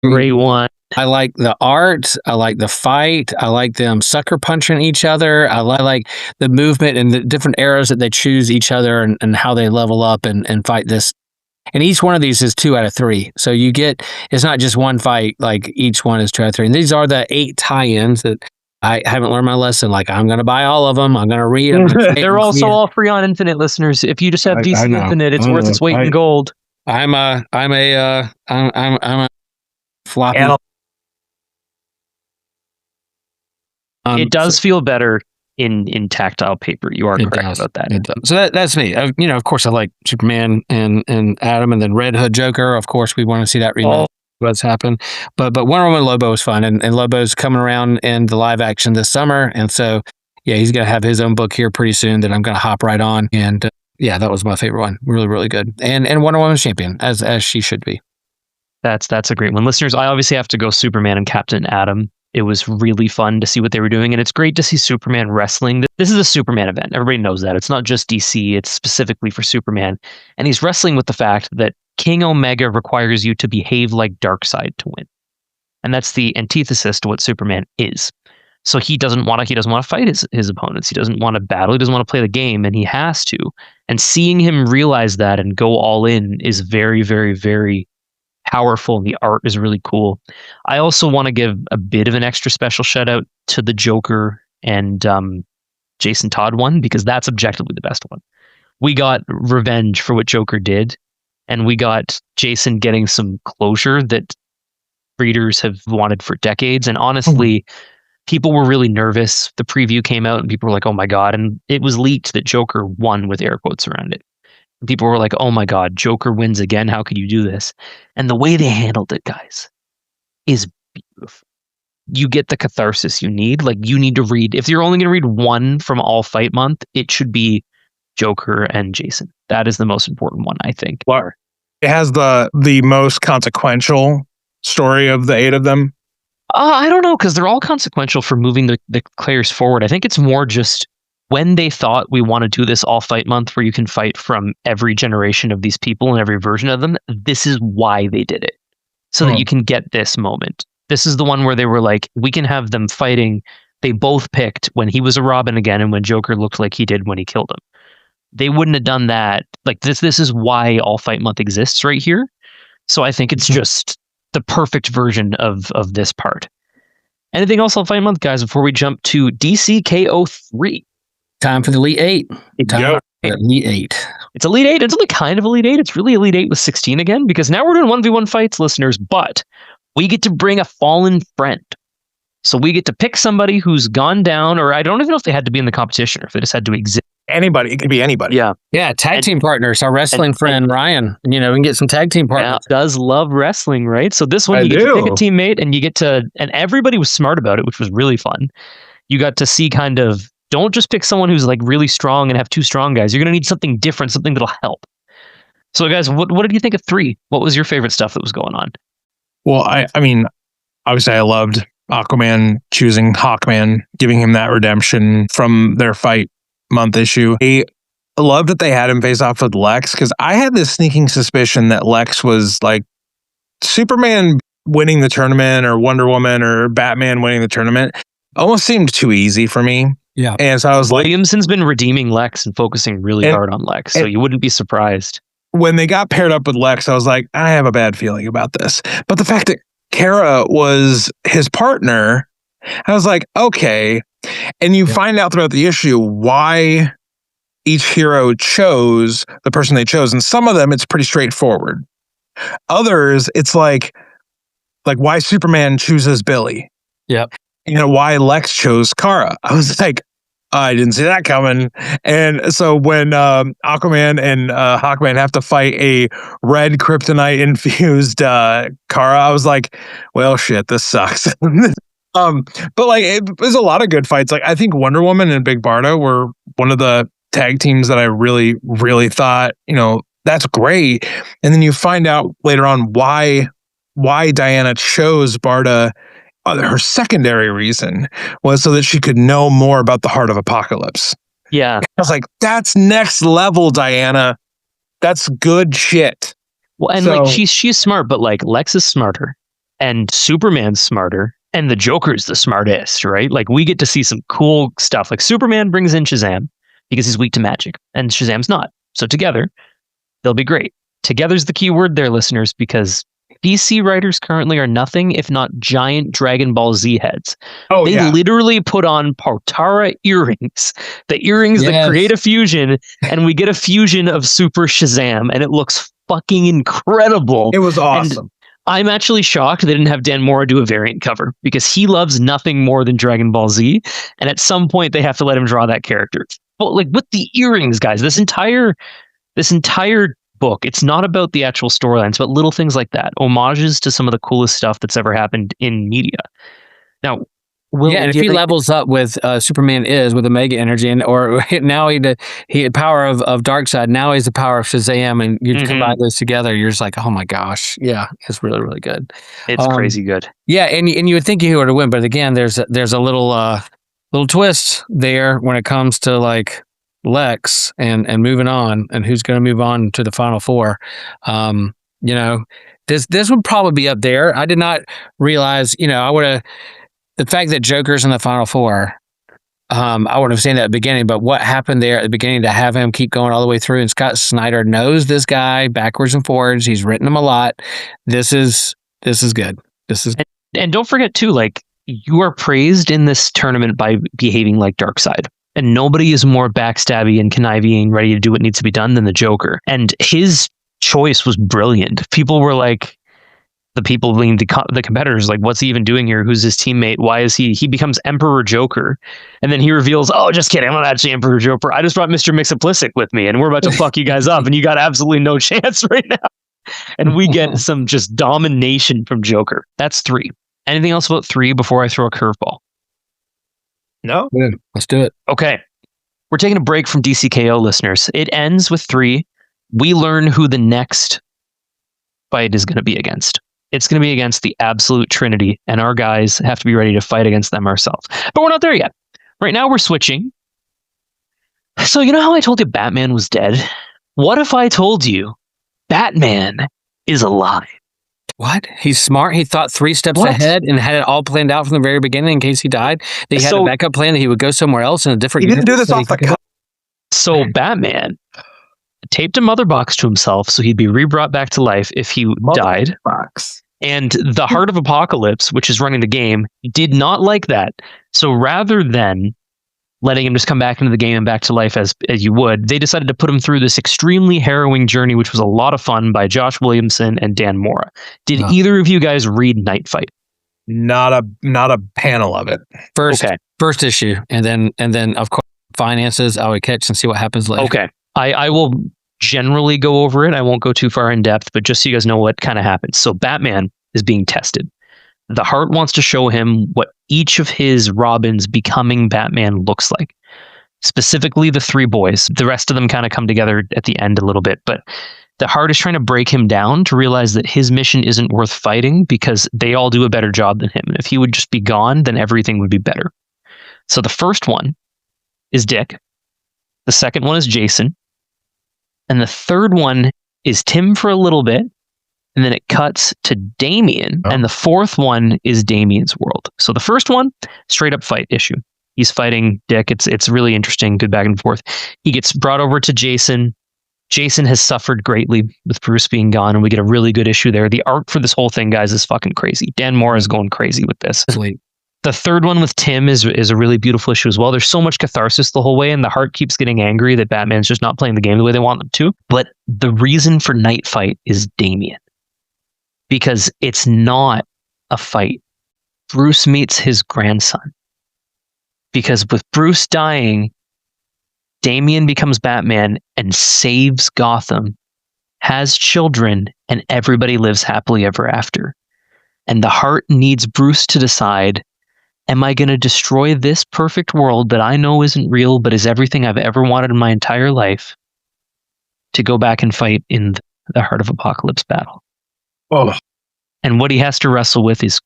Great one. I like the art. I like the fight. I like them sucker punching each other. I like the movement and the different eras that they choose each other and how they level up and fight this. And each one of these is 2 out of 3. So it's not just one fight, like each one is 2 out of 3. And these are the 8 tie-ins that I haven't learned my lesson. Like, I'm going to buy all of them. I'm going to read them. They're also all free on Infinite, listeners. If you just have DC Infinite, it's worth its weight in gold. I'm a floppy. It does feel better in tactile paper. You are correct about that. It does. So that's me. Of course, I like Superman and Adam, and then Red Hood Joker. Of course, we want to see that remake. What's happened, but Wonder Woman Lobo is fun, and Lobo's coming around in the live action this summer, and so he's gonna have his own book here pretty soon that I'm gonna hop right on, and that was my favorite one, really really good, and Wonder Woman's champion as she should be. That's a great one, listeners. I obviously have to go Superman and Captain Atom. It was really fun to see what they were doing, and it's great to see Superman wrestling. This is a Superman event. Everybody knows that. It's not just DC. It's specifically for Superman, and he's wrestling with the fact that King Omega requires you to behave like Darkseid to win. And that's the antithesis to what Superman is. So he doesn't want to fight his opponents. He doesn't want to battle. He doesn't want to play the game, and he has to. And seeing him realize that and go all in is very, very, very powerful. The art is really cool. I also want to give a bit of an extra special shout out to the Joker and Jason Todd one, because that's objectively the best one. We got revenge for what Joker did. And we got Jason getting some closure that readers have wanted for decades. And honestly, people were really nervous. The preview came out and people were like, oh my God. And it was leaked that Joker won with air quotes around it. And people were like, oh my God, Joker wins again. How could you do this? And the way they handled it, guys, is beautiful. You get the catharsis you need. Like, you need to read, if you're only going to read one from All Fight Month, it should be Joker and Jason. That is the most important one, I think. It has the most consequential story of the 8 of them. I don't know, because they're all consequential for moving the players forward. I think it's more just when they thought we want to do this All Fight Month where you can fight from every generation of these people and every version of them, this is why they did it. So that you can get this moment. This is the one where they were like, we can have them fighting. They both picked when he was a Robin again and when Joker looked like he did when he killed him. They wouldn't have done that. Like, this is why All Fight Month exists right here. So I think it's just the perfect version of this part. Anything else All Fight Month, guys, before we jump to DC K.O. 3? Time for the Elite 8. Elite 8. It's Elite 8. It's only kind of Elite 8. It's really Elite 8 with 16 again, because now we're doing 1v1 fights, listeners, but we get to bring a fallen friend. So we get to pick somebody who's gone down, or I don't even know if they had to be in the competition or if they just had to exist. Anybody. It could be anybody. Yeah. Yeah, tag team partners. Our wrestling friend Ryan, we can get some tag team partners. Does love wrestling, right? So this one, you get to pick a teammate, and you get to, and everybody was smart about it, which was really fun. You got to see kind of, don't just pick someone who's like really strong and have two strong guys. You're going to need something different, something that'll help. So guys, what did you think of 3? What was your favorite stuff that was going on? Well, I mean, obviously I loved Aquaman choosing Hawkman, giving him that redemption from their fight month issue. I loved that they had him face off with Lex, because I had this sneaking suspicion that Lex was like Superman winning the tournament or Wonder Woman or Batman winning the tournament. Almost seemed too easy for me. Yeah. And so I was Williamson's been redeeming Lex and focusing really hard on Lex, so you wouldn't be surprised. When they got paired up with Lex, I was like, I have a bad feeling about this. But the fact that Kara was his partner, I was like, okay. And you find out throughout the issue why each hero chose the person they chose. And some of them, it's pretty straightforward. Others, it's like why Superman chooses Billy. Yep. Why Lex chose Kara. I was like, I didn't see that coming. And so when Aquaman and Hawkman have to fight a red kryptonite infused Kara, I was like, well, shit, this sucks. But like, it was a lot of good fights. Like, I think Wonder Woman and Big Barda were one of the tag teams that I really, really thought, that's great. And then you find out later on why Diana chose Barda. Her secondary reason was so that she could know more about the Heart of Apocalypse. Yeah. I was like, that's next level, Diana. That's good shit. Well, and like she's smart, but like Lex is smarter and Superman's smarter and the Joker's the smartest, right? Like we get to see some cool stuff. Like Superman brings in Shazam because he's weak to magic and Shazam's not. So together, they'll be great. Together's the key word there, listeners, because DC writers currently are nothing if not giant Dragon Ball Z heads. They literally put on Potara earrings, the earrings that create a fusion, and we get a fusion of Super Shazam, and it looks fucking incredible. It was awesome. And I'm actually shocked they didn't have Dan Mora do a variant cover, because he loves nothing more than Dragon Ball Z, and at some point they have to let him draw that character. But like with the earrings, guys, this entire book, it's not about the actual storylines, but little things like that, homages to some of the coolest stuff that's ever happened in media. Now, and if he levels up with Superman with Omega Energy, or now he power of Darkseid, now he's the power of Shazam, and you combine those together, you're just like, oh my gosh, yeah, it's really, really good. It's crazy good. Yeah, and you would think he would win, but again, there's a little twist there when it comes to like Lex and moving on, and who's going to move on to the Final Four. This would probably be up there. I did not realize, I would have, the fact that Joker's in the Final Four, I would have seen that at the beginning, but what happened there at the beginning to have him keep going all the way through, and Scott Snyder knows this guy backwards and forwards. He's written him a lot. This is good. And don't forget too, like, you are praised in this tournament by behaving like Darkseid. And nobody is more backstabby and conniving, ready to do what needs to be done than the Joker. And his choice was brilliant. People were like, the people being the competitors, like, what's he even doing here? Who's his teammate? Why is he becomes Emperor Joker? And then he reveals, oh, just kidding, I'm not actually Emperor Joker. I just brought Mr. Mixaplistic with me, and we're about to fuck you guys up, and you got absolutely no chance right now. And we get some just domination from Joker. That's 3. Anything else about 3 before I throw a curveball? No? Let's do it. Okay. We're taking a break from DC K.O, listeners. It ends with 3. We learn who the next fight is going to be against. It's going to be against the absolute trinity, and our guys have to be ready to fight against them ourselves. But we're not there yet. Right now we're switching. So you know how I told you Batman was dead? What if I told you Batman is alive? What? He's smart. He thought 3 steps ahead and had it all planned out from the very beginning in case he died. He had a backup plan that he would go somewhere else in a different. He didn't do this off the cuff. So Batman taped a mother box to himself so he'd be re-brought back to life if he died. Box. And the Heart of Apocalypse, which is running the game, did not like that. So rather than letting him just come back into the game and back to life as you would, they decided to put him through this extremely harrowing journey, which was a lot of fun, by Josh Williamson and Dan Mora. Did either of you guys read Night Fight? not a panel of it. First issue, and then of course finances I would catch and see what happens later. Okay. I will generally go over it. I won't go too far in depth, but just so you guys know what kind of happens. So Batman is being tested. The Heart wants to show him what each of his Robins becoming Batman looks like. Specifically the three boys. The rest of them kind of come together at the end a little bit, but the Heart is trying to break him down to realize that his mission isn't worth fighting because they all do a better job than him. And if he would just be gone, then everything would be better. So the first one is Dick. The second one is Jason. And the third one is Tim for a little bit. And then it cuts to Damian. And the fourth one is Damian's world. So the first one, straight up fight issue. He's fighting Dick. It's really interesting, good back and forth. He gets brought over to Jason. Jason has suffered greatly with Bruce being gone, and we get a really good issue there. The art for this whole thing, guys, is fucking crazy. Dan Moore is going crazy with this. Sweet. The third one with Tim is a really beautiful issue as well. There's so much catharsis the whole way, and the Heart keeps getting angry that Batman's just not playing the game the way they want them to. But the reason for Night Fight is Damian. Because it's not a fight. Bruce meets his grandson. Because with Bruce dying, Damian becomes Batman and saves Gotham, has children, and everybody lives happily ever after. And the Heart needs Bruce to decide, am I going to destroy this perfect world that I know isn't real, but is everything I've ever wanted in my entire life, to go back and fight in the Heart of Apocalypse battle? Oh. And what he has to wrestle with is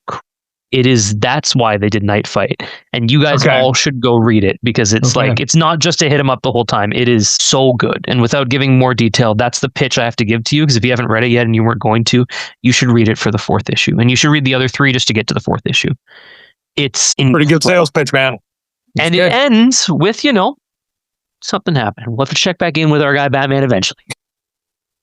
that's why they did Night Fight. And you guys all should go read it, because it's like, it's not just to hit him up the whole time. It is so good. And without giving more detail, that's the pitch I have to give to you, because if you haven't read it yet and you weren't going to, you should read it for the fourth issue. And you should read the other three just to get to the fourth issue. It's pretty good sales pitch, man. And it ends with, something happened. We'll have to check back in with our guy Batman eventually.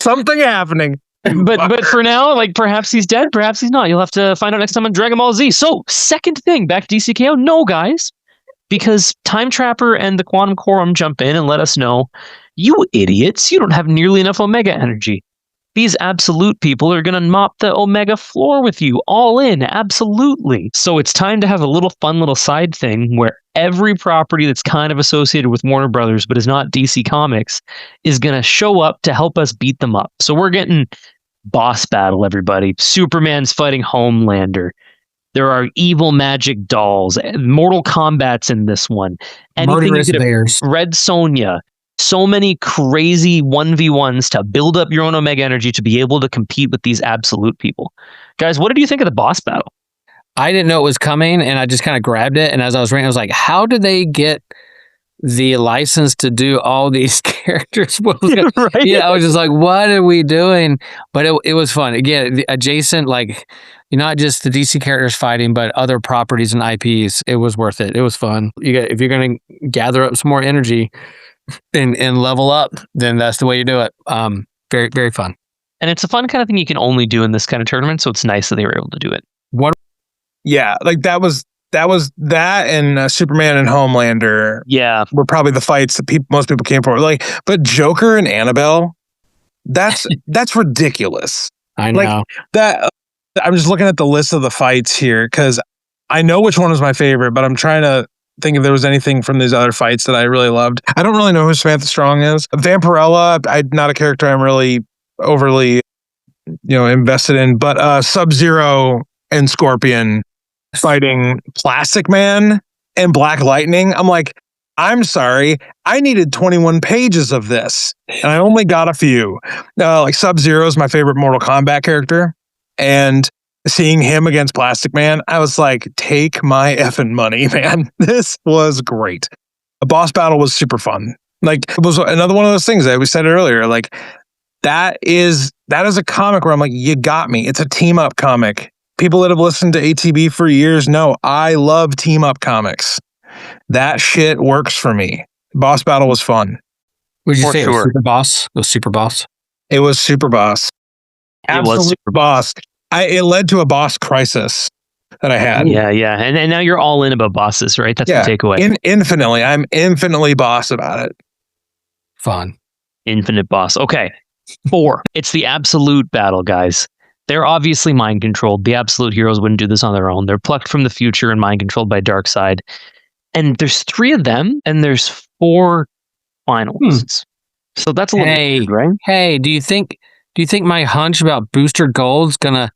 Something happening. But for now, like, perhaps he's dead, perhaps he's not. You'll have to find out next time on Dragon Ball Z. So, second thing, back to DC K.O. No, guys, because Time Trapper and the Quantum Quorum jump in and let us know, you idiots, you don't have nearly enough Omega energy. These absolute people are going to mop the Omega floor with you, all in, absolutely. So it's time to have a little fun little side thing where every property that's kind of associated with Warner Brothers but is not DC Comics is going to show up to help us beat them up. So we're getting boss battle, everybody. Superman's fighting Homelander. There are evil magic dolls. Mortal Kombat's in this one. Murderous bears. Red Sonja. So many crazy 1v1s to build up your own Omega energy to be able to compete with these absolute people. Guys, what did you think of the boss battle? I didn't know it was coming, and I just kind of grabbed it. And as I was reading, I was like, how did they get the license to do all these characters? Right? Yeah, I was just like, what are we doing? But it was fun. Again, adjacent, like, not just the DC characters fighting, but other properties and IPs. It was worth it. It was fun. If you're going to gather up some more energy and level up, then that's the way you do it. Very, very fun. And it's a fun kind of thing you can only do in this kind of tournament, so it's nice that they were able to do it. Yeah, like that and Superman and Homelander. Yeah, were probably the fights that most people came for. Like, but Joker and Annabelle, that's ridiculous. I know. Like that. I'm just looking at the list of the fights here because I know which one was my favorite, but I'm trying to think if there was anything from these other fights that I really loved. I don't really know who Samantha Strong is. Vampirella, not a character I'm really overly, invested in, but Sub-Zero and Scorpion fighting Plastic Man and Black Lightning. I'm like, I'm sorry, I needed 21 pages of this, and I only got a few. Like Sub-Zero is my favorite Mortal Kombat character, and seeing him against Plastic Man, I was like, take my effing money, man. This was great. The boss battle was super fun. Like, it was another one of those things that we said earlier. Like, that is a comic where I'm like, you got me. It's a team up comic. People that have listened to ATB for years know I love team up comics. That shit works for me. Boss battle was fun. Would you say it was Super Boss? It was Super Boss? It was Super Boss. Absolute it was Super Boss. It led to a boss crisis that I had. Yeah. And now you're all in about bosses, right? That's the takeaway. Infinitely. I'm infinitely boss about it. Fun. Infinite boss. Okay. 4. It's the absolute battle, guys. They're obviously mind controlled. The absolute heroes wouldn't do this on their own. They're plucked from the future and mind controlled by Darkseid. And there's 3 of them, and there's 4 finalists. So that's a little weird, right? Hey, do you think my hunch about Booster Gold's gonna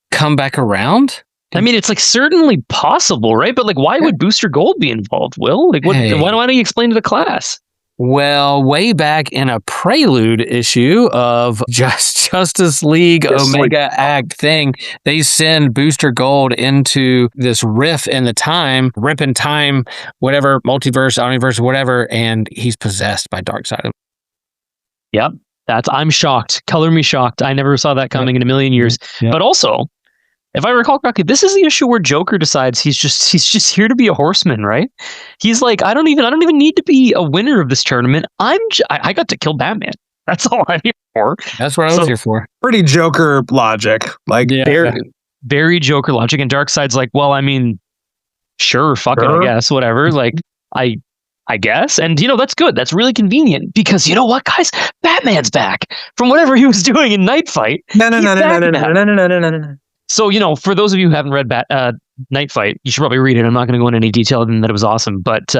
come back around? I mean, it's like certainly possible, right? But like, why would Booster Gold be involved, Will? Like, why don't you explain to the class? Well, way back in a prelude issue of Justice League Omega Act thing, they send Booster Gold into this rift in time, whatever, multiverse, omniverse, whatever, and he's possessed by Darkseid. Yep. I'm shocked. Color me shocked. I never saw that coming in a million years. Yep. But also, if I recall correctly, this is the issue where Joker decides he's just here to be a horseman, right? He's like, I don't even need to be a winner of this tournament. I got to kill Batman. That's all I'm here for. That's what I was here for. Pretty Joker logic. Like very Joker logic. And Darkseid's like, well, I mean, sure, fuck it, I guess, whatever. Like, I guess. And, that's good. That's really convenient because you know what, guys? Batman's back from whatever he was doing in Night Fight. No. So, for those of you who haven't read Night Fight, you should probably read it. I'm not going to go into any detail other than that it was awesome. But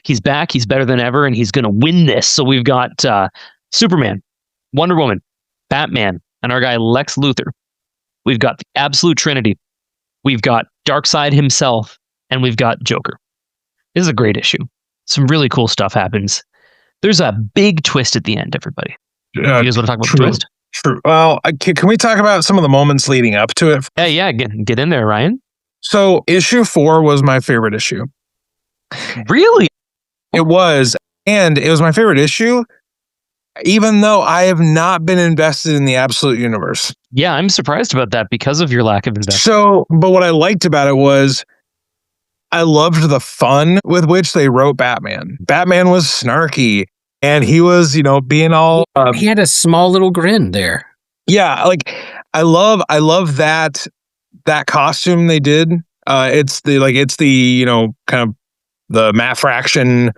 he's back. He's better than ever, and he's going to win this. So we've got Superman, Wonder Woman, Batman, and our guy Lex Luthor. We've got the Absolute Trinity. We've got Darkseid himself, and we've got Joker. This is a great issue. Some really cool stuff happens. There's a big twist at the end, everybody. You guys want to talk about the twist? True. Well, can we talk about some of the moments leading up to it? Yeah. Get in there, Ryan. So issue 4 was my favorite issue. Really? It was. And it was my favorite issue, even though I have not been invested in the Absolute Universe. Yeah, I'm surprised about that because of your lack of investment. So, but what I liked about it was I loved the fun with which they wrote Batman. Batman was snarky. And he was, being all... he had a small little grin there. Yeah, like, I love that costume they did. It's the kind of the Matt Fraction.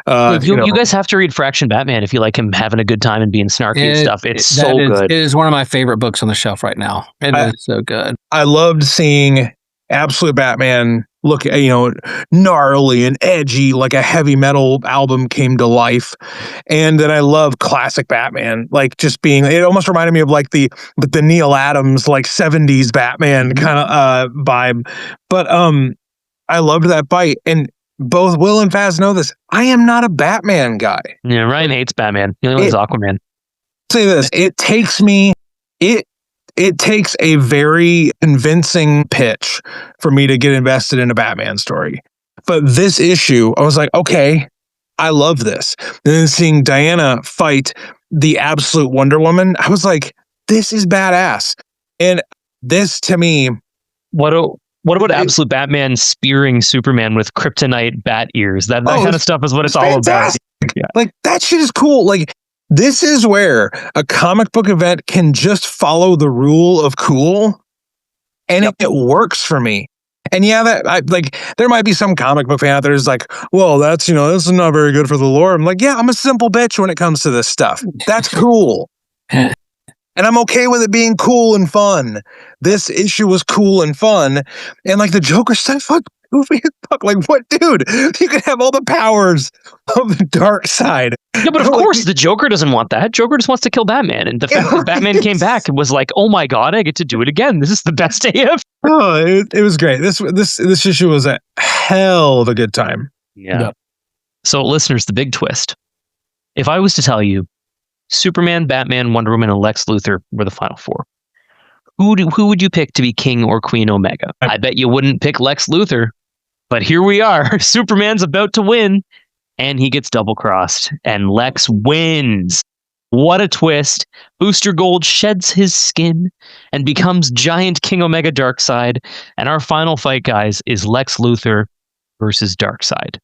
You guys have to read Fraction Batman if you like him having a good time and being snarky and stuff. It's so good. It is one of my favorite books on the shelf right now. It is so good. I loved seeing Absolute Batman look, gnarly and edgy, like a heavy metal album came to life. And then I love classic Batman, like just being, it almost reminded me of like the Neil Adams, like 70s Batman kind of vibe. But I loved that bite. And both Will and Faz know this. I am not a Batman guy. Yeah, Ryan hates Batman. He only likes Aquaman. Say this, it takes a very convincing pitch for me to get invested in a Batman story. But this issue, I was like, okay, I love this. And then seeing Diana fight the Absolute Wonder Woman, I was like, this is badass. And this, to me... What about Absolute Batman spearing Superman with kryptonite bat ears? That kind of stuff is what it's all about. Yeah. Like, that shit is cool. Like, this is where a comic book event can just follow the rule of cool, and it works for me. And yeah, there might be some comic book fan out there who's like, well, this is not very good for the lore. I'm like, yeah, I'm a simple bitch when it comes to this stuff. That's cool. And I'm okay with it being cool and fun. This issue was cool and fun. And like the Joker stuff, fuck, like what, dude? You can have all the powers of the dark side. Yeah, but of course the Joker doesn't want that. Joker just wants to kill Batman. And the fact that Batman came back and was like, oh my God, I get to do it again. This is the best day ever. Oh, it was great. This issue was a hell of a good time. Yeah. Yep. So listeners, the big twist. If I was to tell you Superman, Batman, Wonder Woman, and Lex Luthor were the final 4, who would you pick to be King or Queen Omega? I bet you wouldn't pick Lex Luthor, but here we are. Superman's about to win, and he gets double-crossed, and Lex wins. What a twist. Booster Gold sheds his skin and becomes giant King Omega Darkseid, and our final fight, guys, is Lex Luthor versus Darkseid.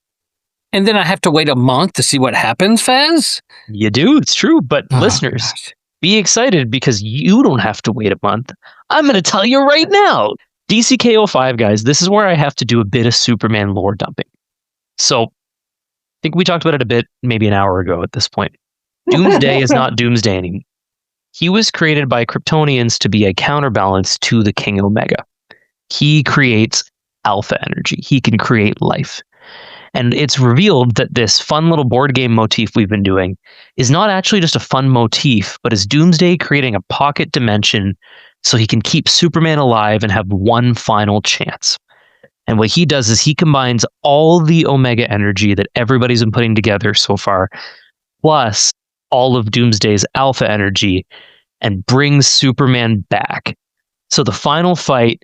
And then I have to wait a month to see what happens, Faz? You do, it's true, but listeners... Gosh. Be excited because you don't have to wait a month. I'm going to tell you right now. DC K.O. 5, guys, this is where I have to do a bit of Superman lore dumping. So, I think we talked about it a bit maybe an hour ago at this point. Doomsday is not Doomsday anymore. He was created by Kryptonians to be a counterbalance to the King Omega. He creates alpha energy. He can create life. And it's revealed that this fun little board game motif we've been doing is not actually just a fun motif, but is Doomsday creating a pocket dimension so he can keep Superman alive and have one final chance. And what he does is he combines all the Omega energy that everybody's been putting together so far, plus all of Doomsday's alpha energy, and brings Superman back. So the final fight,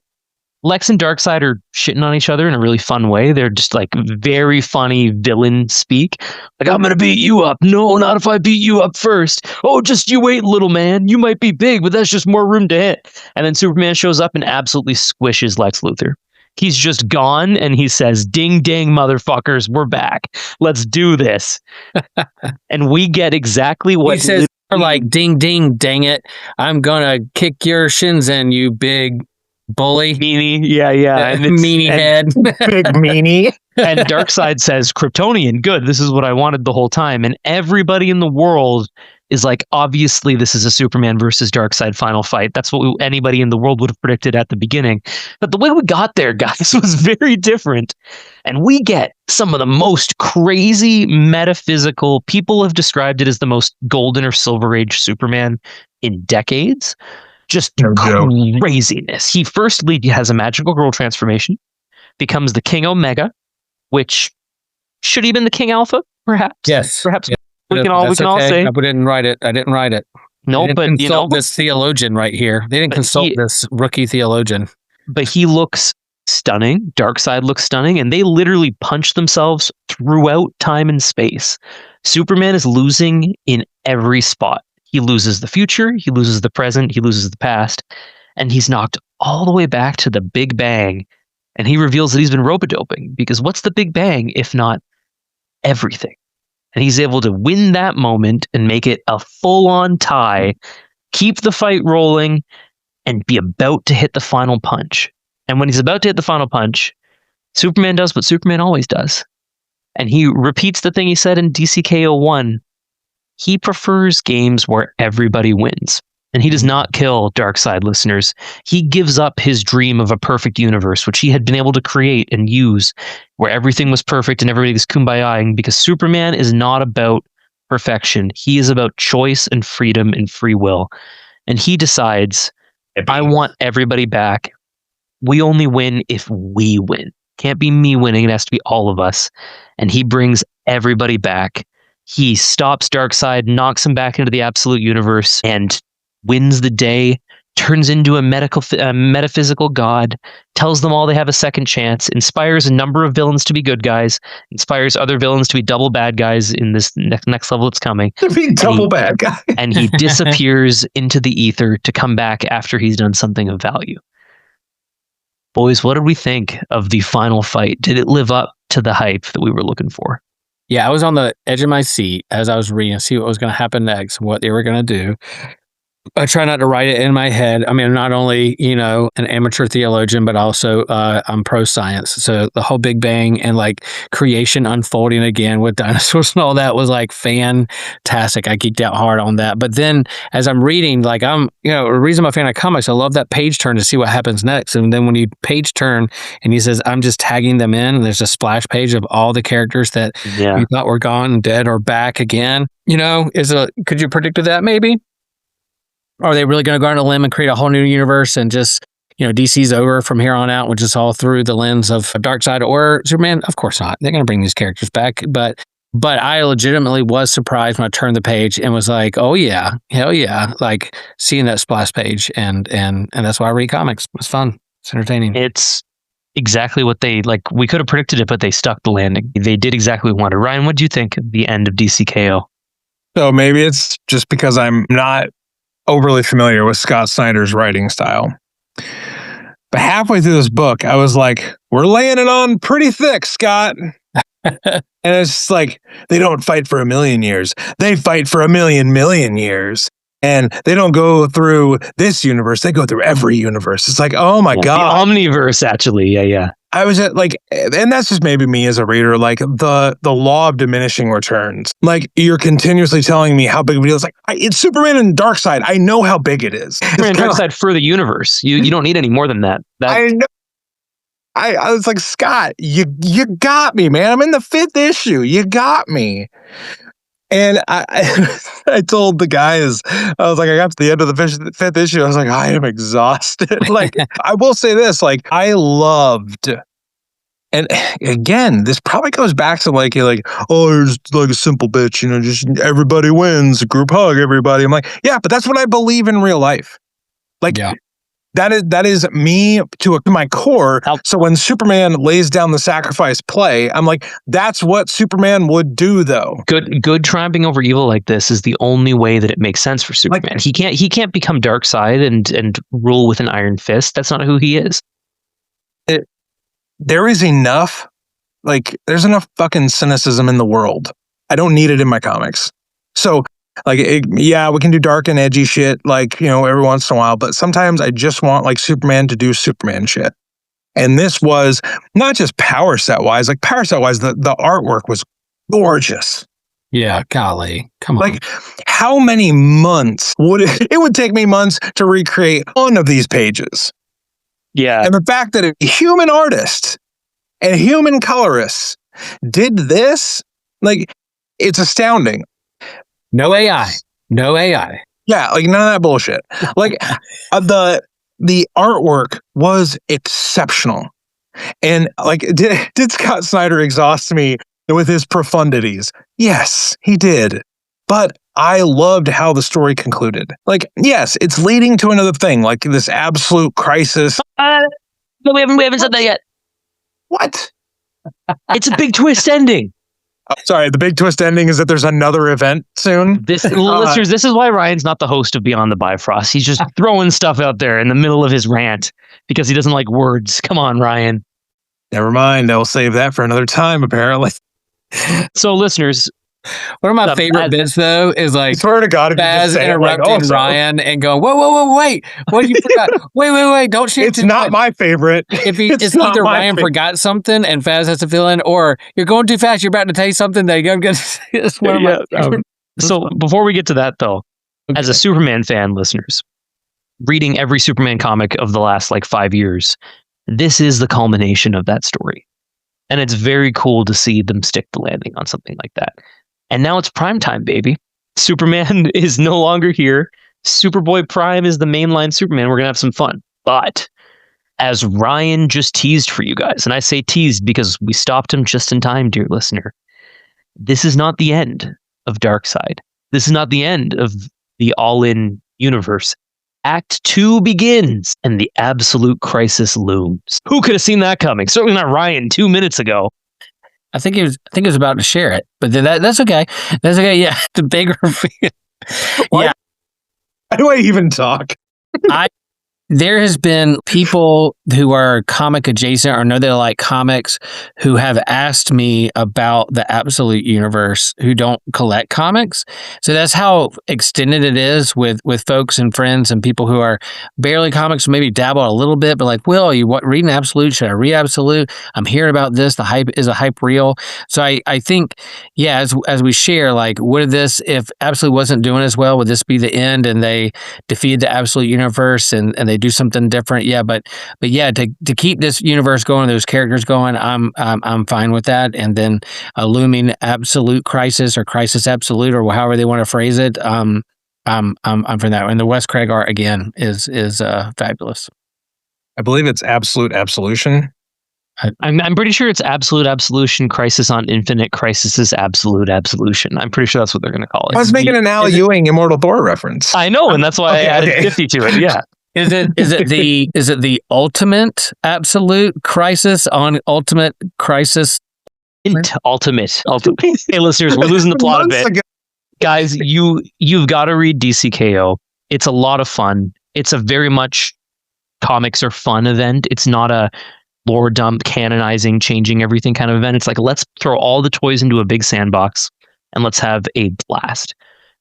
Lex and Darkseid are shitting on each other in a really fun way. They're just like very funny villain speak. Like, I'm going to beat you up. No, not if I beat you up first. Oh, just you wait, little man. You might be big, but that's just more room to hit. And then Superman shows up and absolutely squishes Lex Luthor. He's just gone and he says, ding, ding, motherfuckers, we're back. Let's do this. And we get exactly what he says. Like, ding, ding, dang it. I'm going to kick your shins in, you big bully. Meanie. Yeah. And meanie head. Big meanie. And Darkseid says, Kryptonian, good. This is what I wanted the whole time. And everybody in the world is like, obviously, this is a Superman versus Darkseid final fight. That's what anybody in the world would have predicted at the beginning. But the way we got there, guys, was very different. And we get some of the most crazy metaphysical, people have described it as the most golden or silver age Superman in decades. Just craziness. He firstly has a magical girl transformation, becomes the King Omega, which should he have been the King Alpha, perhaps? Yes. Perhaps. Yeah. We can all say. I didn't write it. No, but this theologian right here. They didn't consult this rookie theologian. But he looks stunning. Darkseid looks stunning, and they literally punch themselves throughout time and space. Superman is losing in every spot. He loses the future, he loses the present, he loses the past, and he's knocked all the way back to the Big Bang. And he reveals that he's been rope-a-doping, because what's the Big Bang if not everything? And he's able to win that moment and make it a full-on tie, keep the fight rolling, and be about to hit the final punch. And when he's about to hit the final punch, Superman does what Superman always does. And he repeats the thing he said in DC K.O. 1. He prefers games where everybody wins. And he does not kill Darkseid, listeners. He gives up his dream of a perfect universe, which he had been able to create and use, where everything was perfect and everybody was kumbaya-ing, because Superman is not about perfection. He is about choice and freedom and free will. And he decides, I want everybody back. We only win if we win. Can't be me winning. It has to be all of us. And he brings everybody back. He stops Darkseid, knocks him back into the absolute universe, and wins the day, turns into a metaphysical god, tells them all they have a second chance, inspires a number of villains to be good guys, inspires other villains to be double bad guys in this next level that's coming. To be double bad guy. And he disappears into the ether to come back after he's done something of value. Boys, what did we think of the final fight? Did it live up to the hype that we were looking for? Yeah, I was on the edge of my seat as I was reading to see what was going to happen next and what they were going to do. I try not to write it in my head. I mean, I'm not only, an amateur theologian, but also I'm pro-science. So the whole Big Bang and like creation unfolding again with dinosaurs and all that was like fantastic. I geeked out hard on that. But then as I'm reading, like the reason I'm a fan of comics, I love that page turn to see what happens next. And then when you page turn and he says, I'm just tagging them in, and there's a splash page of all the characters that you thought were gone, dead, or back again. Could you predict that maybe? Are they really going to go on a limb and create a whole new universe and just, DC's over from here on out, which is all through the lens of Darkseid or Superman? Of course not. They're going to bring these characters back. But I legitimately was surprised when I turned the page and was like, oh yeah, hell yeah. Like seeing that splash page and that's why I read comics. It's fun. It's entertaining. It's exactly what we could have predicted it, but they stuck the landing. They did exactly what we wanted. Ryan, what do you think of the end of DC K.O? So maybe it's just because I'm not overly familiar with Scott Snyder's writing style. But halfway through this book, I was like, we're laying it on pretty thick, Scott. And it's just like, they don't fight for 1,000,000 years. They fight for 1,000,000 years. And they don't go through this universe. They go through every universe. It's like, oh my God. The Omniverse, actually. Yeah. I was at like, and that's just maybe me as a reader, like the law of diminishing returns. Like you're continuously telling me how big of a deal it's like. It's Superman and Darkseid. I know how big it is. Superman and Darkseid for the universe. You don't need any more than that. I know. I was like, Scott, you got me, man. I'm in the 5th issue. You got me. And I told the guys, I was like, I got to the end of the 5th issue. I was like, I am exhausted. Like, I will say this, like, I loved, and again, this probably goes back to like, oh, you're just like a simple bitch, just everybody wins, group hug everybody. I'm like, yeah, but that's what I believe in real life. Like, yeah. That is me to my core. So when Superman lays down the sacrifice play, I'm like, that's what Superman would do, though. Good triumphing over evil like this is the only way that it makes sense for Superman. Like, he can't become Darkseid and rule with an iron fist. That's not who he is. There is enough, there's enough fucking cynicism in the world. I don't need it in my comics. So. Yeah, we can do dark and edgy shit, every once in a while, but sometimes I just want, Superman to do Superman shit. And this was not just power set wise, the artwork was gorgeous. Yeah, golly, come on. How many months it would take me months to recreate one of these pages. Yeah. And the fact that a human artist and human colorists did this, it's astounding. No AI. Yeah, none of that bullshit. The artwork was exceptional. And did Scott Snyder exhaust me with his profundities? Yes, he did. But I loved how the story concluded. Yes, it's leading to another thing, this absolute crisis. No, we haven't said that yet. What? It's a big twist ending. Sorry, the big twist ending is that there's another event soon. Listeners, this is why Ryan's not the host of Beyond the Bifrost. He's just throwing stuff out there in the middle of his rant because he doesn't like words. Come on, Ryan. Never mind. I will save that for another time, apparently. So, listeners, one of my favorite bits, though, is I swear to God, Baz interrupting Ryan and going, whoa, wait. What you forgot? wait, don't share. It's not my favorite. It's either Ryan forgot something and Faz has to fill in, or you're going too fast. You're about to tell you something that you're going to. It's one of my So before we get to that, though, as a Superman fan, listeners, reading every Superman comic of the last 5 years, this is the culmination of that story. And it's very cool to see them stick the landing on something like that. And now it's prime time, baby. Superman is no longer here. Superboy Prime is the mainline Superman. We're going to have some fun. But as Ryan just teased for you guys, and I say teased because we stopped him just in time, dear listener, this is not the end of Darkseid. This is not the end of the all-in universe. Act 2 begins, and the absolute crisis looms. Who could have seen that coming? Certainly not Ryan 2 minutes ago. I think he was about to share it, but that's okay. That's okay. Yeah, the big reveal. Yeah. Why do I even talk? There has been people who are comic adjacent or know they like comics who have asked me about the absolute universe who don't collect comics. So that's how extended it is with folks and friends and people who are barely comics, maybe dabble a little bit, but Will, are you reading Absolute? Should I read Absolute? I'm hearing about this. The hype is a hype real. So I think, yeah, as we share, would this, if Absolute wasn't doing as well, would this be the end and they defeated the absolute universe and they do something different? Yeah, but yeah, to keep this universe going, those characters going, I'm fine with that. And then a looming absolute crisis or crisis absolute or however they want to phrase it, I'm for that. And the Wes Craig art again is fabulous. I believe it's Absolute Absolution. I'm pretty sure it's Absolute Absolution, Crisis on Infinite, Crisis is Absolute Absolution. I'm pretty sure that's what they're going to call it. I was making an Al Ewing Immortal Thor reference. I know, and that's why I added 50 to it. Yeah. Is it the ultimate absolute crisis on ultimate crisis? Ultimate. Hey, listeners, we're losing the plot a bit. Guys, you've got to read DC K.O. It's a lot of fun. It's a very much comics are fun event. It's not a lore dump, canonizing, changing everything kind of event. It's let's throw all the toys into a big sandbox and let's have a blast.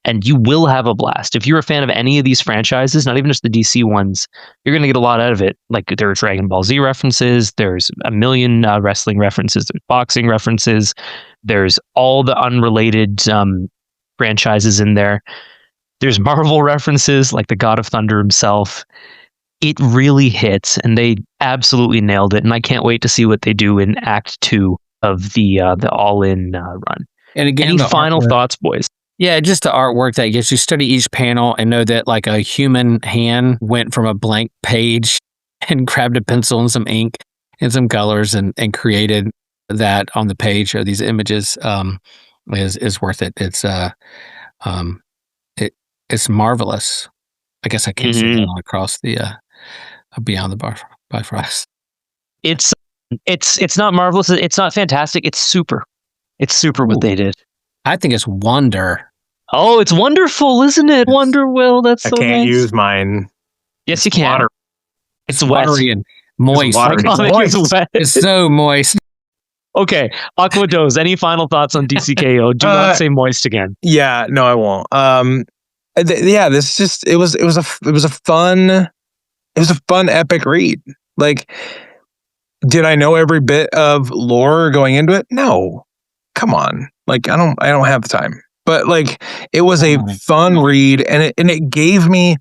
and you will have a blast. If you're a fan of any of these franchises, not even just the DC ones, you're going to get a lot out of it. Like there are Dragon Ball Z references, there's a million wrestling references, there's boxing references, there's all the unrelated franchises in there. There's Marvel references like the God of Thunder himself. It really hits, and they absolutely nailed it. And I can't wait to see what they do in Act 2 of the All-In run. And again, any final thoughts, boys? Yeah, just the artwork that gets you study each panel and know that like a human hand went from a blank page and grabbed a pencil and some ink and some colors and created that on the page of these images is worth it. It's marvelous. I guess I can't say that all across the Beyond the Bifrost. It's not marvelous. It's not fantastic. It's super. It's super what they did. I think it's wonder. Oh, it's wonderful, isn't it? Wonder, Will. That's so I can't nice. use mine. Yes, you can. Water. It's wet. And moist. It's wet. It's so moist. Okay, Aquados, any final thoughts on DC K.O? Do not say moist again. Yeah, no, I won't. This just it was a fun epic read. Like, did I know every bit of lore going into it? No, come on. Like, I don't have the time. But like, it was a fun read, and it gave me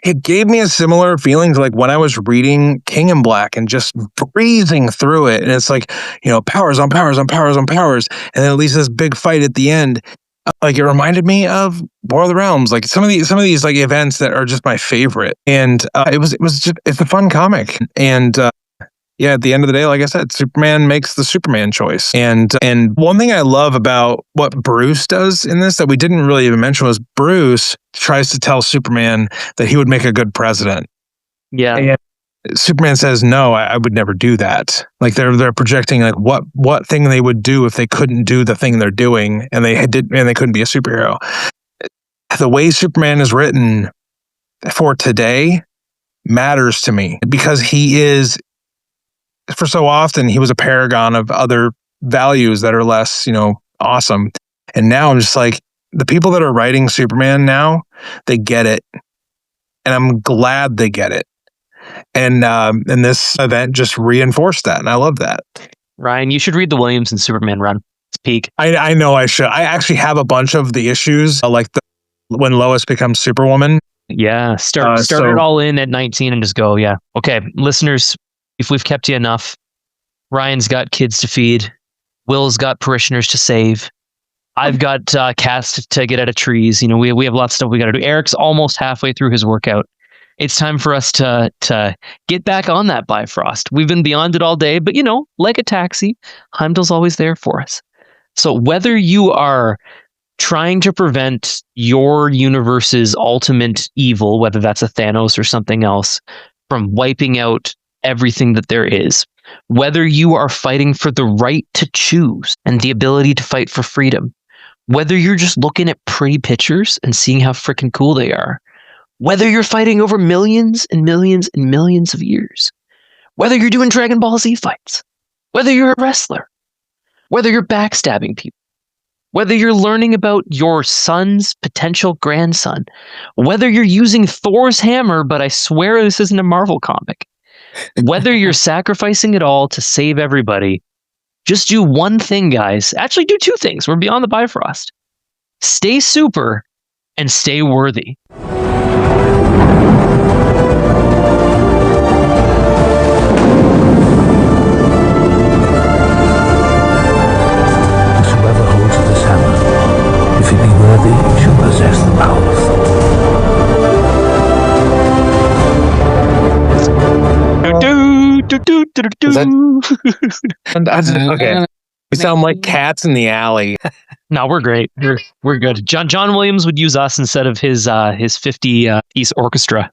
a similar feeling to like when I was reading King in Black and just breezing through it. And it's like, powers on powers on powers on powers, and then at least this big fight at the end. Like, it reminded me of War of the Realms, like some of these like events that are just my favorite. And it's a fun comic. And at the end of the day, like I said, Superman makes the Superman choice. And one thing I love about what Bruce does in this that we didn't really even mention was Bruce tries to tell Superman that he would make a good president. Yeah. And Superman says, no, I would never do that. Like they're projecting like what thing they would do if they couldn't do the thing they're doing and they couldn't be a superhero. The way Superman is written for today matters to me because he is, for so often, he was a paragon of other values that are less, awesome. And now I'm just like, the people that are writing Superman now, they get it. And I'm glad they get it. And this event just reinforced that, and I love that. Ryan, you should read the Williamson Superman run. It's peak. I know I should. I actually have a bunch of the issues, like when Lois becomes Superwoman. Yeah, start it all in at 19 and just go. Yeah, okay, listeners, if we've kept you enough, Ryan's got kids to feed, Will's got parishioners to save, I've got cats to get out of trees. We have lots of stuff we got to do. Eric's almost halfway through his workout. It's time for us to get back on that Bifrost. We've been beyond it all day, but like a taxi, Heimdall's always there for us. So whether you are trying to prevent your universe's ultimate evil, whether that's a Thanos or something else, from wiping out everything that there is, whether you are fighting for the right to choose and the ability to fight for freedom, whether you're just looking at pretty pictures and seeing how freaking cool they are, whether you're fighting over millions and millions and millions of years, whether you're doing Dragon Ball Z fights, whether you're a wrestler, whether you're backstabbing people, whether you're learning about your son's potential grandson, whether you're using Thor's hammer, but I swear this isn't a Marvel comic, whether you're sacrificing it all to save everybody, just do one thing, guys. Actually, do two things. We're beyond the Bifrost. Stay super and stay worthy. Whoever holds this hammer, if he be worthy, shall possess the powers. Okay. We sound like cats in the alley. No, we're great. We're good. John Williams would use us instead of his 50 piece orchestra.